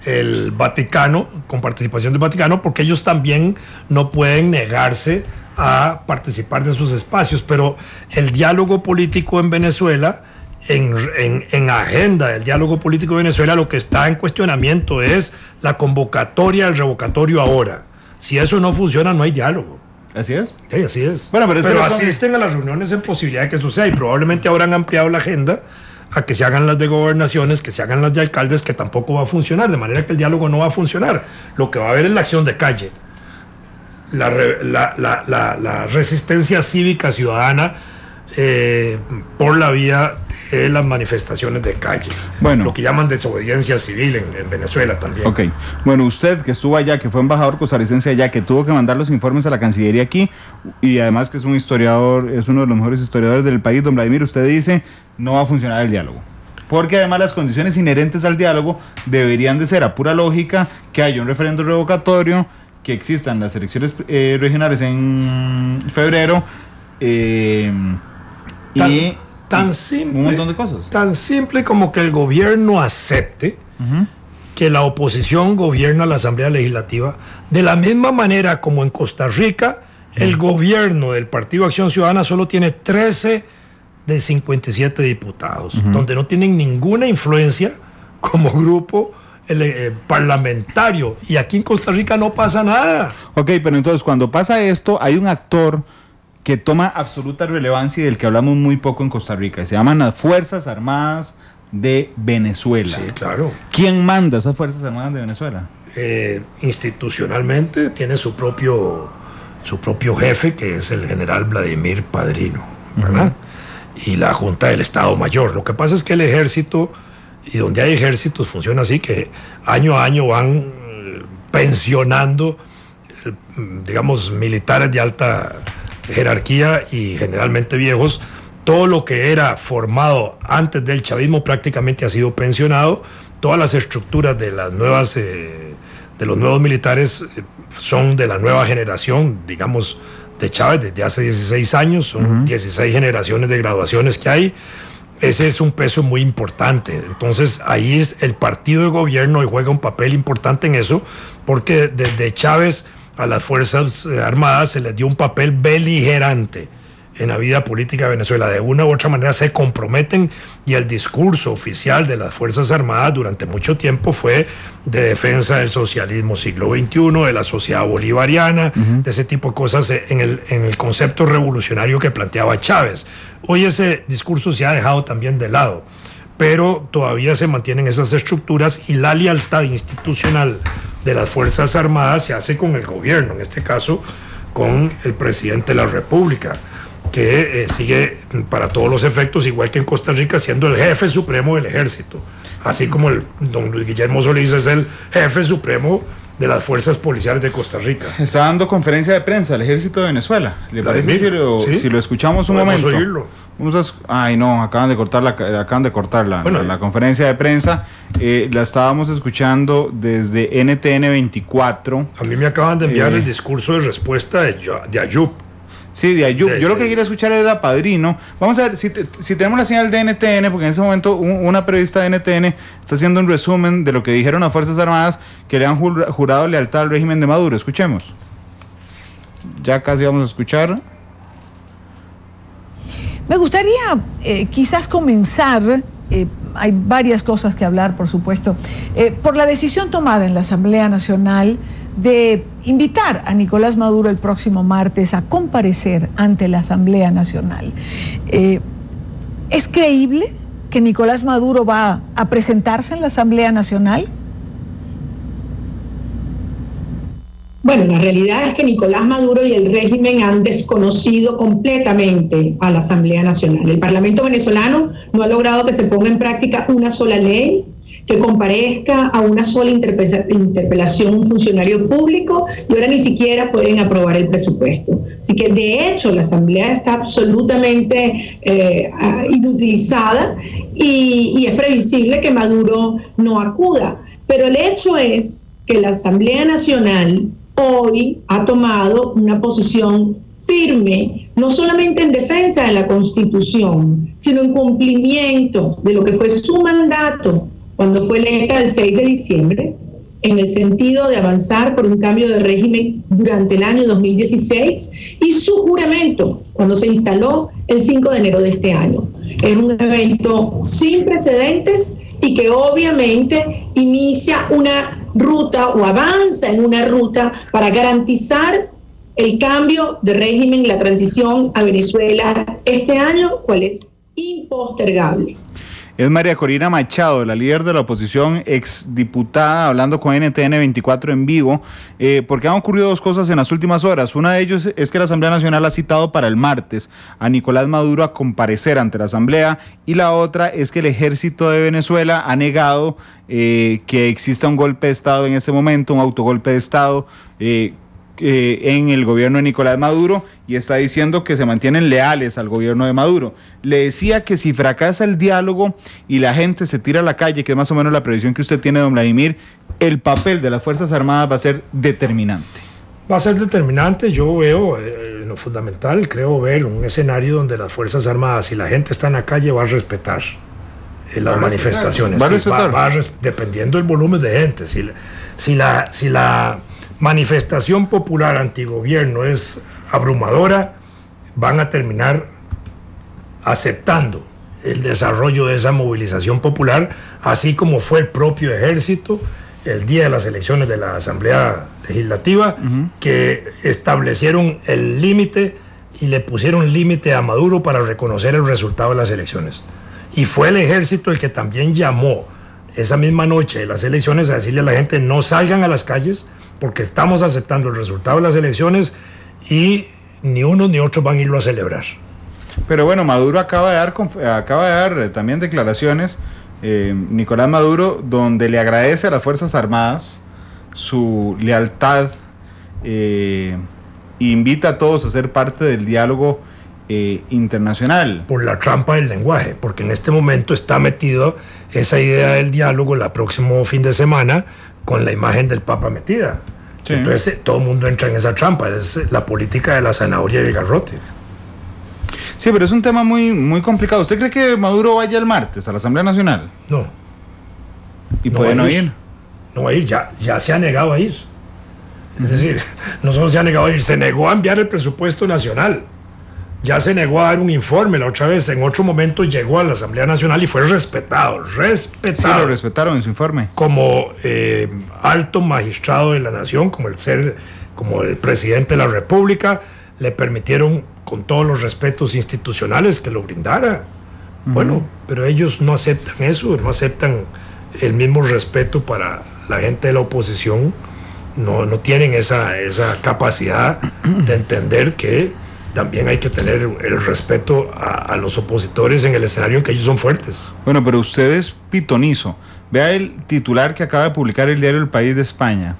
el Vaticano, con participación del Vaticano, porque ellos también no pueden negarse a participar de esos espacios, pero el diálogo político en Venezuela, en agenda del diálogo político de Venezuela, lo que está en cuestionamiento es la convocatoria del revocatorio ahora. Si eso no funciona, no hay diálogo. ¿Así es? Sí, así es. Bueno, pero asisten a las reuniones en posibilidad de que eso sea, y probablemente habrán ampliado la agenda a que se hagan las de gobernaciones, que se hagan las de alcaldes, que tampoco va a funcionar, de manera que el diálogo no va a funcionar. Lo que va a haber es la acción de calle, la resistencia cívica ciudadana por la vía de las manifestaciones de calle. Bueno, lo que llaman desobediencia civil en Venezuela también. Ok. Bueno, usted que estuvo allá, que fue embajador costarricense allá, que tuvo que mandar los informes a la Cancillería aquí, y además que es un historiador, es uno de los mejores historiadores del país, don Vladimir, usted dice, no va a funcionar el diálogo. Porque además las condiciones inherentes al diálogo deberían de ser, a pura lógica, que haya un referendo revocatorio, que existan las elecciones regionales en febrero, tan simple, un montón de cosas. Tan simple como que el gobierno acepte que la oposición gobierna la Asamblea Legislativa, de la misma manera como en Costa Rica, el gobierno del Partido Acción Ciudadana solo tiene 13 de 57 diputados, donde no tienen ninguna influencia como grupo parlamentario, y aquí en Costa Rica no pasa nada. Ok, pero entonces cuando pasa esto, hay un actor que toma absoluta relevancia y del que hablamos muy poco en Costa Rica. Se llaman las Fuerzas Armadas de Venezuela. Sí, claro. ¿Quién manda esas Fuerzas Armadas de Venezuela? Institucionalmente tiene su propio jefe, que es el general Vladimir Padrino, ¿verdad? Y la Junta del Estado Mayor. Lo que pasa es que el ejército, y donde hay ejércitos funciona así, que año a año van pensionando, digamos, militares de alta jerarquía y generalmente viejos. Todo lo que era formado antes del chavismo prácticamente ha sido pensionado. Todas las estructuras de las nuevas de los nuevos militares son de la nueva generación, digamos, de Chávez, desde hace 16 años. Son 16 generaciones de graduaciones que hay. Ese es un peso muy importante. Entonces ahí es el partido de gobierno y juega un papel importante en eso, porque desde Chávez a las Fuerzas Armadas se les dio un papel beligerante en la vida política de Venezuela. De una u otra manera se comprometen, y el discurso oficial de las Fuerzas Armadas durante mucho tiempo fue de defensa del socialismo siglo XXI, de la sociedad bolivariana, de ese tipo de cosas en el concepto revolucionario que planteaba Chávez. Hoy ese discurso se ha dejado también de lado, pero todavía se mantienen esas estructuras, y la lealtad institucional de las Fuerzas Armadas se hace con el gobierno, en este caso con el presidente de la República, que sigue para todos los efectos, igual que en Costa Rica, siendo el jefe supremo del ejército, así como el don Luis Guillermo Solís es el jefe supremo de las fuerzas policiales de Costa Rica. Está dando conferencia de prensa al ejército de Venezuela. ¿Le parece si lo escuchamos un momento? Oírlo. Ay, no, acaban de cortar la conferencia de prensa. La estábamos escuchando desde NTN 24. A mí me acaban de enviar el discurso de respuesta de Ayub. Sí, de Ayub. Yo lo que quería escuchar era Padrino. Vamos a ver si tenemos la señal de NTN, porque en ese momento una periodista de NTN está haciendo un resumen de lo que dijeron las Fuerzas Armadas, que le han jurado lealtad al régimen de Maduro. Escuchemos. Ya casi vamos a escuchar. Me gustaría quizás comenzar, hay varias cosas que hablar, por supuesto, por la decisión tomada en la Asamblea Nacional de invitar a Nicolás Maduro el próximo martes a comparecer ante la Asamblea Nacional. ¿Es creíble que Nicolás Maduro va a presentarse en la Asamblea Nacional? Bueno, la realidad es que Nicolás Maduro y el régimen han desconocido completamente a la Asamblea Nacional. El Parlamento venezolano no ha logrado que se ponga en práctica una sola ley, que comparezca a una sola interpelación un funcionario público, y ahora ni siquiera pueden aprobar el presupuesto. Así que, de hecho, la Asamblea está absolutamente inutilizada, y es previsible que Maduro no acuda. Pero el hecho es que la Asamblea Nacional hoy ha tomado una posición firme, no solamente en defensa de la Constitución, sino en cumplimiento de lo que fue su mandato cuando fue electa el 6 de diciembre, en el sentido de avanzar por un cambio de régimen durante el año 2016 y su juramento cuando se instaló el 5 de enero de este año. Es un evento sin precedentes y que obviamente inicia una ruta o avanza en una ruta para garantizar el cambio de régimen, la transición a Venezuela este año, cual es impostergable. Es María Corina Machado, la líder de la oposición, exdiputada, hablando con NTN 24 en vivo, porque han ocurrido dos cosas en las últimas horas. Una de ellas es que la Asamblea Nacional ha citado para el martes a Nicolás Maduro a comparecer ante la Asamblea, y la otra es que el ejército de Venezuela ha negado que exista un golpe de Estado en ese momento, un autogolpe de Estado, en el gobierno de Nicolás Maduro, y está diciendo que se mantienen leales al gobierno de Maduro. Le decía que si fracasa el diálogo y la gente se tira a la calle, que es más o menos la previsión que usted tiene, don Vladimir, el papel de las Fuerzas Armadas va a ser determinante. Va a ser determinante. Yo veo, lo fundamental, creo ver un escenario donde las Fuerzas Armadas y la gente está en la calle va a respetar las manifestaciones. Dependiendo del volumen de gente. Si la manifestación popular antigobierno es abrumadora, van a terminar aceptando el desarrollo de esa movilización popular, así como fue el propio ejército el día de las elecciones de la Asamblea Legislativa, que establecieron el límite y le pusieron límite a Maduro para reconocer el resultado de las elecciones. Y fue el ejército el que también llamó esa misma noche de las elecciones a decirle a la gente: no salgan a las calles, porque estamos aceptando el resultado de las elecciones y ni unos ni otros van a irlo a celebrar. Pero bueno, Maduro acaba de dar también declaraciones, Nicolás Maduro, donde le agradece a las Fuerzas Armadas su lealtad, invita a todos a ser parte del diálogo internacional. Por la trampa del lenguaje, porque en este momento está metido esa idea del diálogo el próximo fin de semana con la imagen del Papa metida. Sí. Entonces todo el mundo entra en esa trampa, es la política de la zanahoria y el garrote. Sí, pero es un tema muy, muy complicado. ¿Usted cree que Maduro vaya el martes a la Asamblea Nacional? No. ¿Y puede no ir? No va a ir, ya se ha negado a ir. Es decir, no solo se ha negado a ir, se negó a enviar el presupuesto nacional. Ya se negó a dar un informe la otra vez. En otro momento llegó a la Asamblea Nacional y fue respetado. Sí, lo respetaron en su informe. Como alto magistrado de la nación, como el presidente de la República, le permitieron, con todos los respetos institucionales, que lo brindara. Bueno, pero ellos no aceptan eso, no aceptan el mismo respeto para la gente de la oposición. No tienen esa capacidad de entender que también hay que tener el respeto a los opositores en el escenario en que ellos son fuertes. Bueno, pero usted es pitonizo. Vea el titular que acaba de publicar el diario El País de España.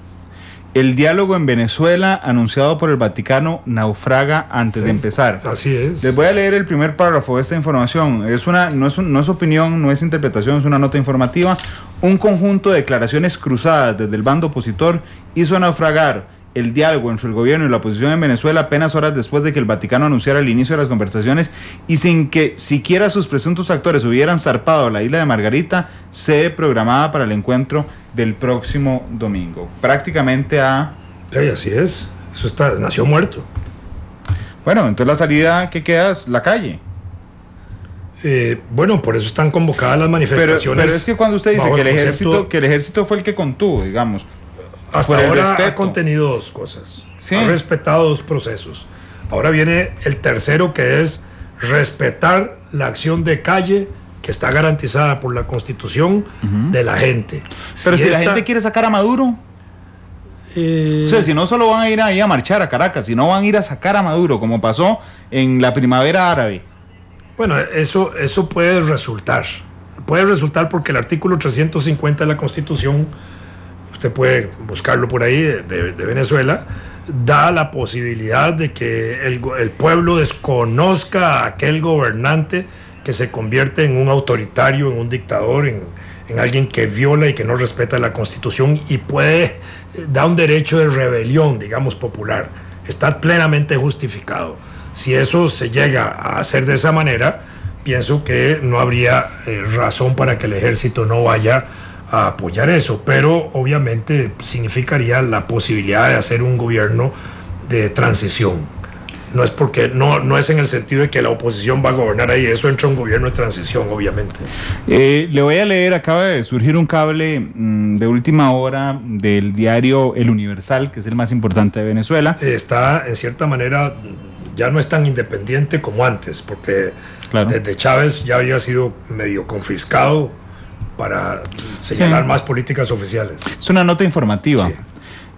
El diálogo en Venezuela, anunciado por el Vaticano, naufraga antes de empezar. Así es. Les voy a leer el primer párrafo de esta información. No es opinión, no es interpretación, es una nota informativa. Un conjunto de declaraciones cruzadas desde el bando opositor hizo naufragar el diálogo entre el gobierno y la oposición en Venezuela apenas horas después de que el Vaticano anunciara el inicio de las conversaciones y sin que siquiera sus presuntos actores hubieran zarpado a la isla de Margarita, sede programada para el encuentro del próximo domingo. Prácticamente así es, nació muerto. Bueno, entonces la salida que queda es la calle. Bueno, por eso están convocadas las manifestaciones. Pero es que cuando usted dice que el ejército fue el que contuvo, digamos, hasta ahora ha contenido dos cosas. Sí. Ha respetado dos procesos. Ahora viene el tercero, que es respetar la acción de calle que está garantizada por la Constitución de la gente. Pero si la gente quiere sacar a Maduro, o sea, si no solo van a ir ahí a marchar a Caracas, sino van a ir a sacar a Maduro, como pasó en la primavera árabe. Bueno, eso puede resultar. Puede resultar porque el artículo 350 de la Constitución, usted puede buscarlo por ahí, de Venezuela, da la posibilidad de que el pueblo desconozca a aquel gobernante que se convierte en un autoritario, en un dictador, en alguien que viola y que no respeta la Constitución y da un derecho de rebelión, digamos, popular. Está plenamente justificado. Si eso se llega a hacer de esa manera, pienso que no habría razón para que el ejército no vaya a apoyar eso, pero obviamente significaría la posibilidad de hacer un gobierno de transición. No es porque no es en el sentido de que la oposición va a gobernar ahí, eso entra un gobierno de transición, obviamente. Le voy a leer, acaba de surgir un cable de última hora del diario El Universal, que es el más importante de Venezuela. Está, en cierta manera, ya no es tan independiente como antes, porque desde Chávez ya había sido medio confiscado para señalar más políticas oficiales. Es una nota informativa. Sí.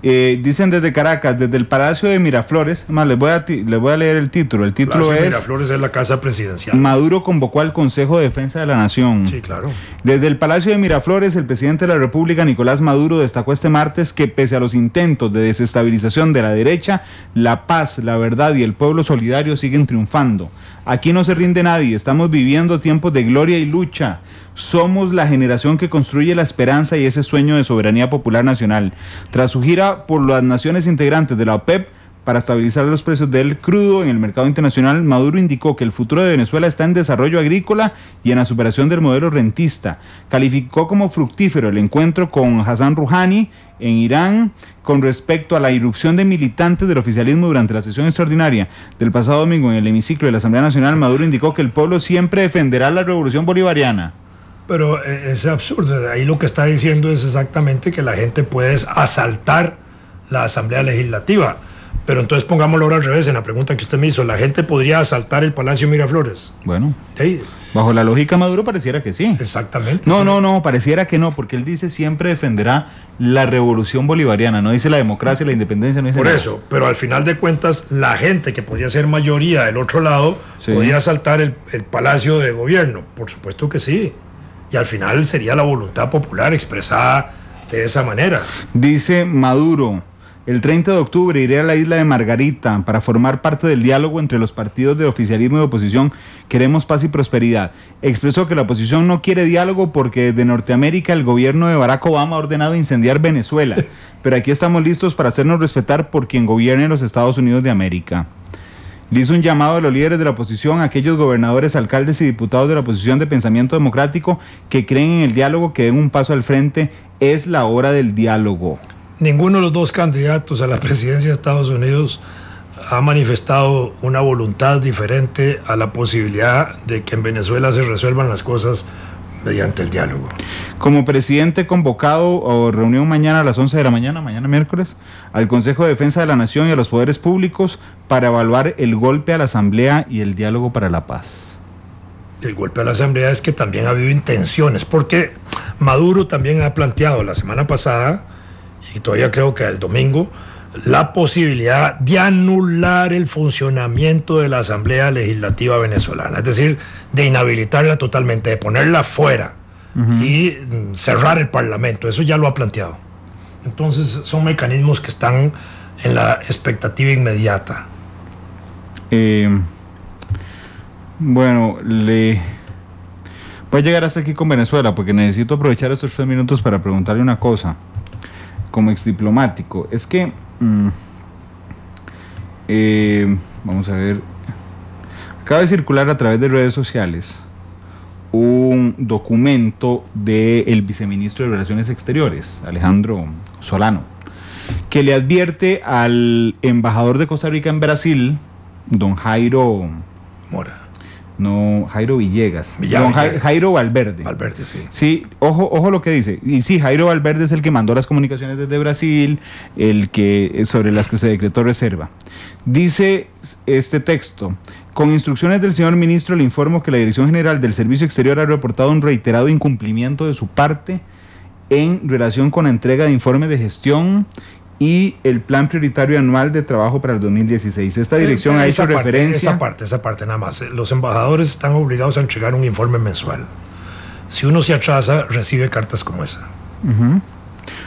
Dicen desde Caracas, desde el Palacio de Miraflores, más les voy a leer el título. El título Palacio es: de Miraflores es la casa presidencial. Maduro convocó al Consejo de Defensa de la Nación. Sí, claro. Desde el Palacio de Miraflores, el presidente de la República, Nicolás Maduro, destacó este martes que pese a los intentos de desestabilización de la derecha, la paz, la verdad y el pueblo solidario siguen triunfando. Aquí no se rinde nadie, estamos viviendo tiempos de gloria y lucha. Somos la generación que construye la esperanza y ese sueño de soberanía popular nacional. Tras su gira por las naciones integrantes de la OPEP para estabilizar los precios del crudo en el mercado internacional, Maduro indicó que el futuro de Venezuela está en desarrollo agrícola y en la superación del modelo rentista. Calificó como fructífero el encuentro con Hassan Rouhani en Irán con respecto a la irrupción de militantes del oficialismo durante la sesión extraordinaria del pasado domingo en el hemiciclo de la Asamblea Nacional. Maduro indicó que el pueblo siempre defenderá la revolución bolivariana. Pero es absurdo, ahí lo que está diciendo es exactamente que la gente puede asaltar la Asamblea Legislativa. Pero entonces pongámoslo ahora al revés, en la pregunta que usted me hizo, ¿la gente podría asaltar el Palacio Miraflores? Bueno, ¿sí? Bajo la lógica Maduro pareciera que sí. Exactamente. No, pareciera que no, porque él dice siempre defenderá la revolución bolivariana, no dice la democracia, la independencia, no dice nada. Por eso, pero al final de cuentas, la gente que podría ser mayoría del otro lado, sí, podría asaltar el Palacio de Gobierno, por supuesto que sí. Y al final sería la voluntad popular expresada de esa manera. Dice Maduro: el 30 de octubre iré a la isla de Margarita para formar parte del diálogo entre los partidos de oficialismo y de oposición. Queremos paz y prosperidad. Expresó que la oposición no quiere diálogo porque desde Norteamérica el gobierno de Barack Obama ha ordenado incendiar Venezuela. Pero aquí estamos listos para hacernos respetar por quien gobierne los Estados Unidos de América. Le hizo un llamado a los líderes de la oposición, a aquellos gobernadores, alcaldes y diputados de la oposición de pensamiento democrático que creen en el diálogo, que den un paso al frente. Es la hora del diálogo. Ninguno de los dos candidatos a la presidencia de Estados Unidos ha manifestado una voluntad diferente a la posibilidad de que en Venezuela se resuelvan las cosas mediante el diálogo. Como presidente convocado a reunión mañana a las 11 de la mañana, mañana miércoles, al Consejo de Defensa de la Nación y a los poderes públicos para evaluar el golpe a la Asamblea y el diálogo para la paz. El golpe a la Asamblea es que también ha habido intenciones, porque Maduro también ha planteado la semana pasada, y todavía creo que el domingo, la posibilidad de anular el funcionamiento de la Asamblea Legislativa venezolana, es decir, de inhabilitarla totalmente, de ponerla fuera y cerrar el Parlamento. Eso ya lo ha planteado. Entonces son mecanismos que están en la expectativa inmediata. Bueno, voy a llegar hasta aquí con Venezuela porque necesito aprovechar estos 3 minutos para preguntarle una cosa como exdiplomático. Es que vamos a ver, acaba de circular a través de redes sociales un documento del viceministro de Relaciones Exteriores, Alejandro Solano, que le advierte al embajador de Costa Rica en Brasil, don Jairo Villegas. Don Jairo Valverde. Valverde, sí. Sí, ojo lo que dice. Y sí, Jairo Valverde es el que mandó las comunicaciones desde Brasil, sobre las que se decretó reserva. Dice este texto: con instrucciones del señor ministro, le informo que la Dirección General del Servicio Exterior ha reportado un reiterado incumplimiento de su parte en relación con la entrega de informes de gestión y el plan prioritario anual de trabajo para el 2016. Esta dirección ha hecho referencia... Esa parte nada más. Los embajadores están obligados a entregar un informe mensual. Si uno se atrasa, recibe cartas como esa.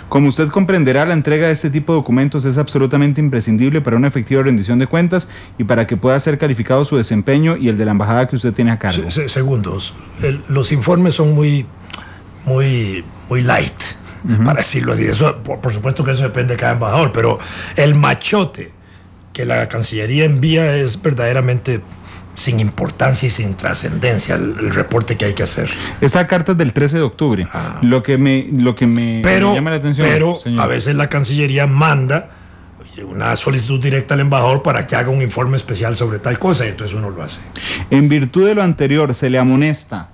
Como usted comprenderá, la entrega de este tipo de documentos es absolutamente imprescindible para una efectiva rendición de cuentas y para que pueda ser calificado su desempeño y el de la embajada que usted tiene a cargo. Segundos. Los informes son muy light, para decirlo así. Eso, por supuesto que eso depende de cada embajador, pero el machote que la Cancillería envía es verdaderamente sin importancia y sin trascendencia el reporte que hay que hacer. Esta carta es del 13 de octubre. Lo que me llama la atención. Pero señor, a veces la Cancillería manda una solicitud directa al embajador para que haga un informe especial sobre tal cosa, y entonces uno lo hace. En virtud de lo anterior, se le amonesta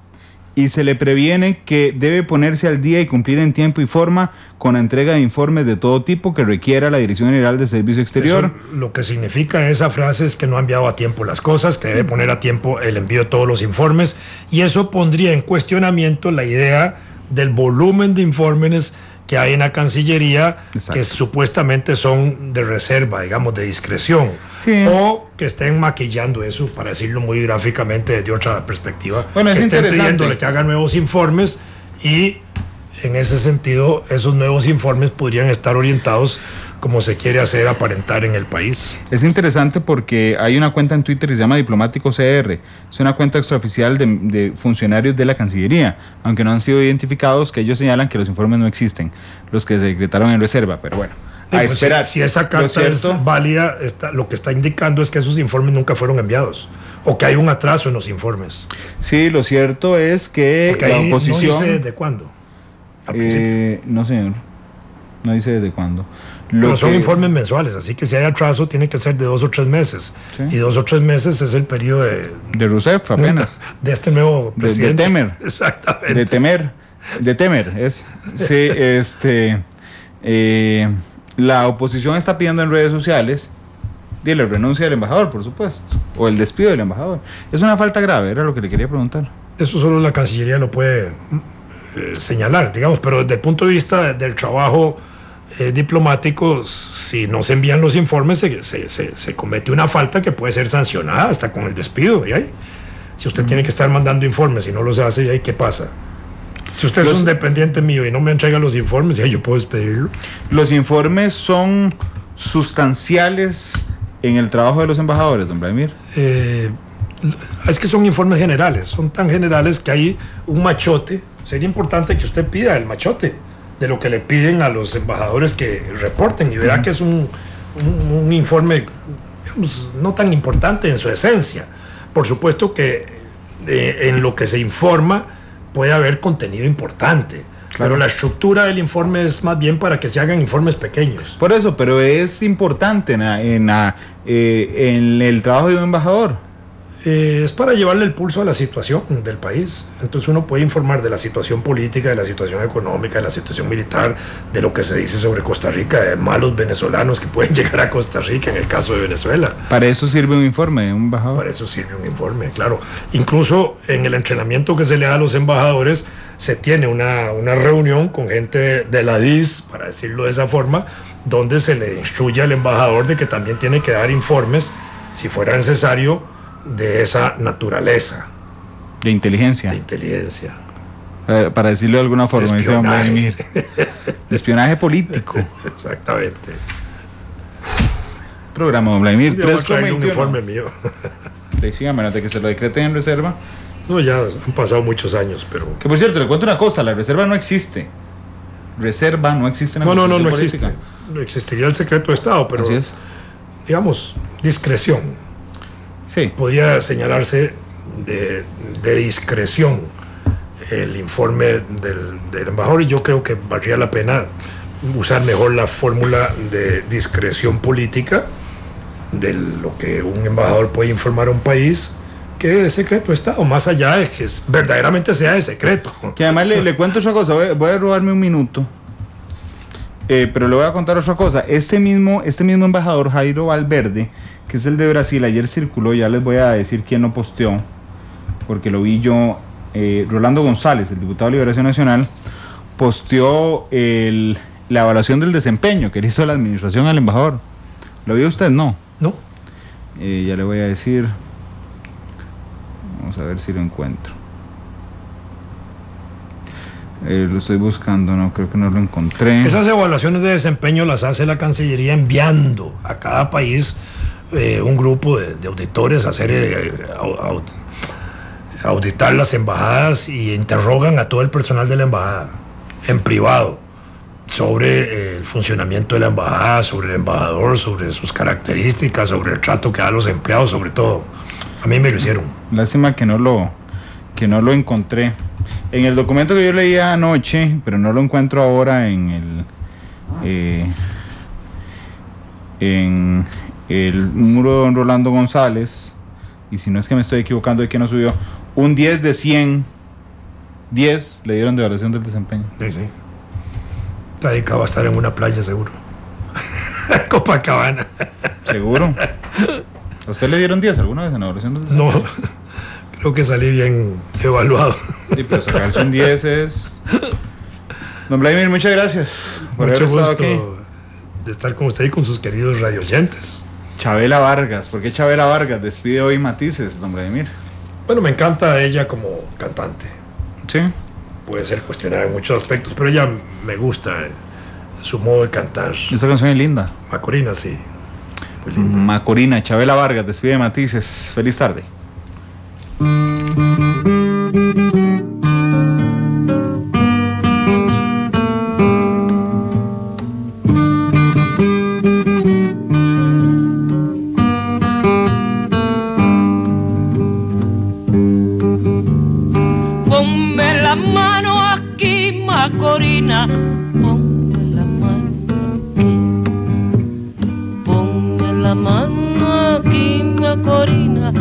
y se le previene que debe ponerse al día y cumplir en tiempo y forma con la entrega de informes de todo tipo que requiera la Dirección General de Servicio Exterior. Eso, lo que significa esa frase es que no ha enviado a tiempo las cosas, que debe poner a tiempo el envío de todos los informes, y eso pondría en cuestionamiento la idea del volumen de informes que hay en la Cancillería. Exacto. Que supuestamente son de reserva, digamos, de discreción, sí, o que estén maquillando eso, para decirlo muy gráficamente desde otra perspectiva. Bueno, es que estén interesante pidiéndole que hagan nuevos informes, y en ese sentido esos nuevos informes podrían estar orientados como se quiere hacer aparentar en el país. Es interesante porque hay una cuenta en Twitter que se llama Diplomático CR. Es una cuenta extraoficial de funcionarios de la Cancillería, aunque no han sido identificados, que ellos señalan que los informes no existen, los que se decretaron en reserva, pero bueno, a pues esperar. Si esa carta es válida, lo que está indicando es que esos informes nunca fueron enviados, o que hay un atraso en los informes. Sí, lo cierto es que porque la oposición... no dice desde cuándo. No, señor, no dice desde cuándo. Pero son informes mensuales, así que si hay atraso tiene que ser de 2 o 3 meses. Sí. Y 2 o 3 meses es el periodo de Rousseff apenas. De este nuevo presidente. De Temer. Exactamente. De Temer. La oposición está pidiendo en redes sociales la renuncia del embajador, por supuesto, o el despido del embajador. Es una falta grave, era lo que le quería preguntar. Eso solo la Cancillería lo puede señalar, digamos, pero desde el punto de vista del trabajo diplomático, si no se envían los informes, se comete una falta que puede ser sancionada hasta con el despido. ¿Y ahí? Si usted tiene que estar mandando informes y no los hace, ¿y ahí qué pasa? Si usted es un dependiente mío y no me entrega los informes, ¿ya yo puedo despedirlo? Los informes son sustanciales en el trabajo de los embajadores, don Vladimir. Es que son informes generales, son tan generales que hay un machote. Sería importante que usted pida el machote de lo que le piden a los embajadores que reporten, y verá que es un informe, digamos, no tan importante en su esencia. Por supuesto que en lo que se informa puede haber contenido importante, claro, pero la estructura del informe es más bien para que se hagan informes pequeños. Por eso, pero es importante en el trabajo de un embajador. Es para llevarle el pulso a la situación del país. Entonces uno puede informar de la situación política, de la situación económica, de la situación militar, de lo que se dice sobre Costa Rica, de malos venezolanos que pueden llegar a Costa Rica en el caso de Venezuela. Para eso sirve un informe, un embajador. Para eso sirve un informe, claro. Incluso en el entrenamiento que se le da a los embajadores, se tiene una reunión con gente de la DIS, para decirlo de esa forma, donde se le instruye al embajador de que también tiene que dar informes, si fuera necesario, de esa naturaleza. De inteligencia. De inteligencia. Para decirlo de alguna forma, dice Vladimir. De espionaje político. Exactamente. Programa, don Vladimir. Un informe mío. Síganme, antes de que se lo decreten en reserva. No, ya han pasado muchos años, pero... Que por cierto, le cuento una cosa, la reserva no existe. Reserva no existe en la Constitución política. Existe. No existiría el secreto de Estado, pero... Así es. Digamos, discreción. Sí. Podría señalarse de discreción el informe del embajador, y yo creo que valdría la pena usar mejor la fórmula de discreción política de lo que un embajador puede informar a un país, que es secreto de Estado, más allá de que verdaderamente sea de secreto. Que además le cuento otra cosa, voy a robarme un minuto, pero le voy a contar otra cosa. Este mismo embajador, Jairo Valverde, que es el de Brasil, ayer circuló, ya les voy a decir quién lo posteó, porque lo vi yo, Rolando González, el diputado de Liberación Nacional, posteó la evaluación del desempeño que le hizo la administración al embajador. ¿Lo vio usted? No. No. Ya le voy a decir, vamos a ver si lo encuentro. Lo estoy buscando, no, creo que no lo encontré. Esas evaluaciones de desempeño las hace la Cancillería enviando a cada país un grupo de auditores a hacer auditar las embajadas, y interrogan a todo el personal de la embajada en privado sobre el funcionamiento de la embajada, sobre el embajador, sobre sus características, sobre el trato que da a los empleados, sobre todo. A mí me lo hicieron. Lástima que no lo encontré. En el documento que yo leía anoche, pero no lo encuentro ahora en el muro de don Rolando González, y si no es que me estoy equivocando de que no subió, un 10 de 100, 10 le dieron de evaluación del desempeño. Sí. Está dedicado a estar en una playa seguro. Copacabana. ¿Seguro? ¿A usted le dieron 10 alguna vez en la evaluación del desempeño? No, creo que salí bien evaluado. Sí, pero sacarse un 10 es... Don Vladimir, muchas gracias por haber estado aquí. De estar con usted y con sus queridos radioyentes. Chabela Vargas, ¿por qué Chabela Vargas despide hoy Matices, don Vladimir? Bueno, me encanta ella como cantante. Sí. Puede ser cuestionada en muchos aspectos, pero ella me gusta su modo de cantar. Esta canción es linda. Macorina, sí. Muy linda. Macorina, Chabela Vargas despide Matices. Feliz tarde. Macorina, ponme la mano aquí, ponme la mano aquí, Macorina.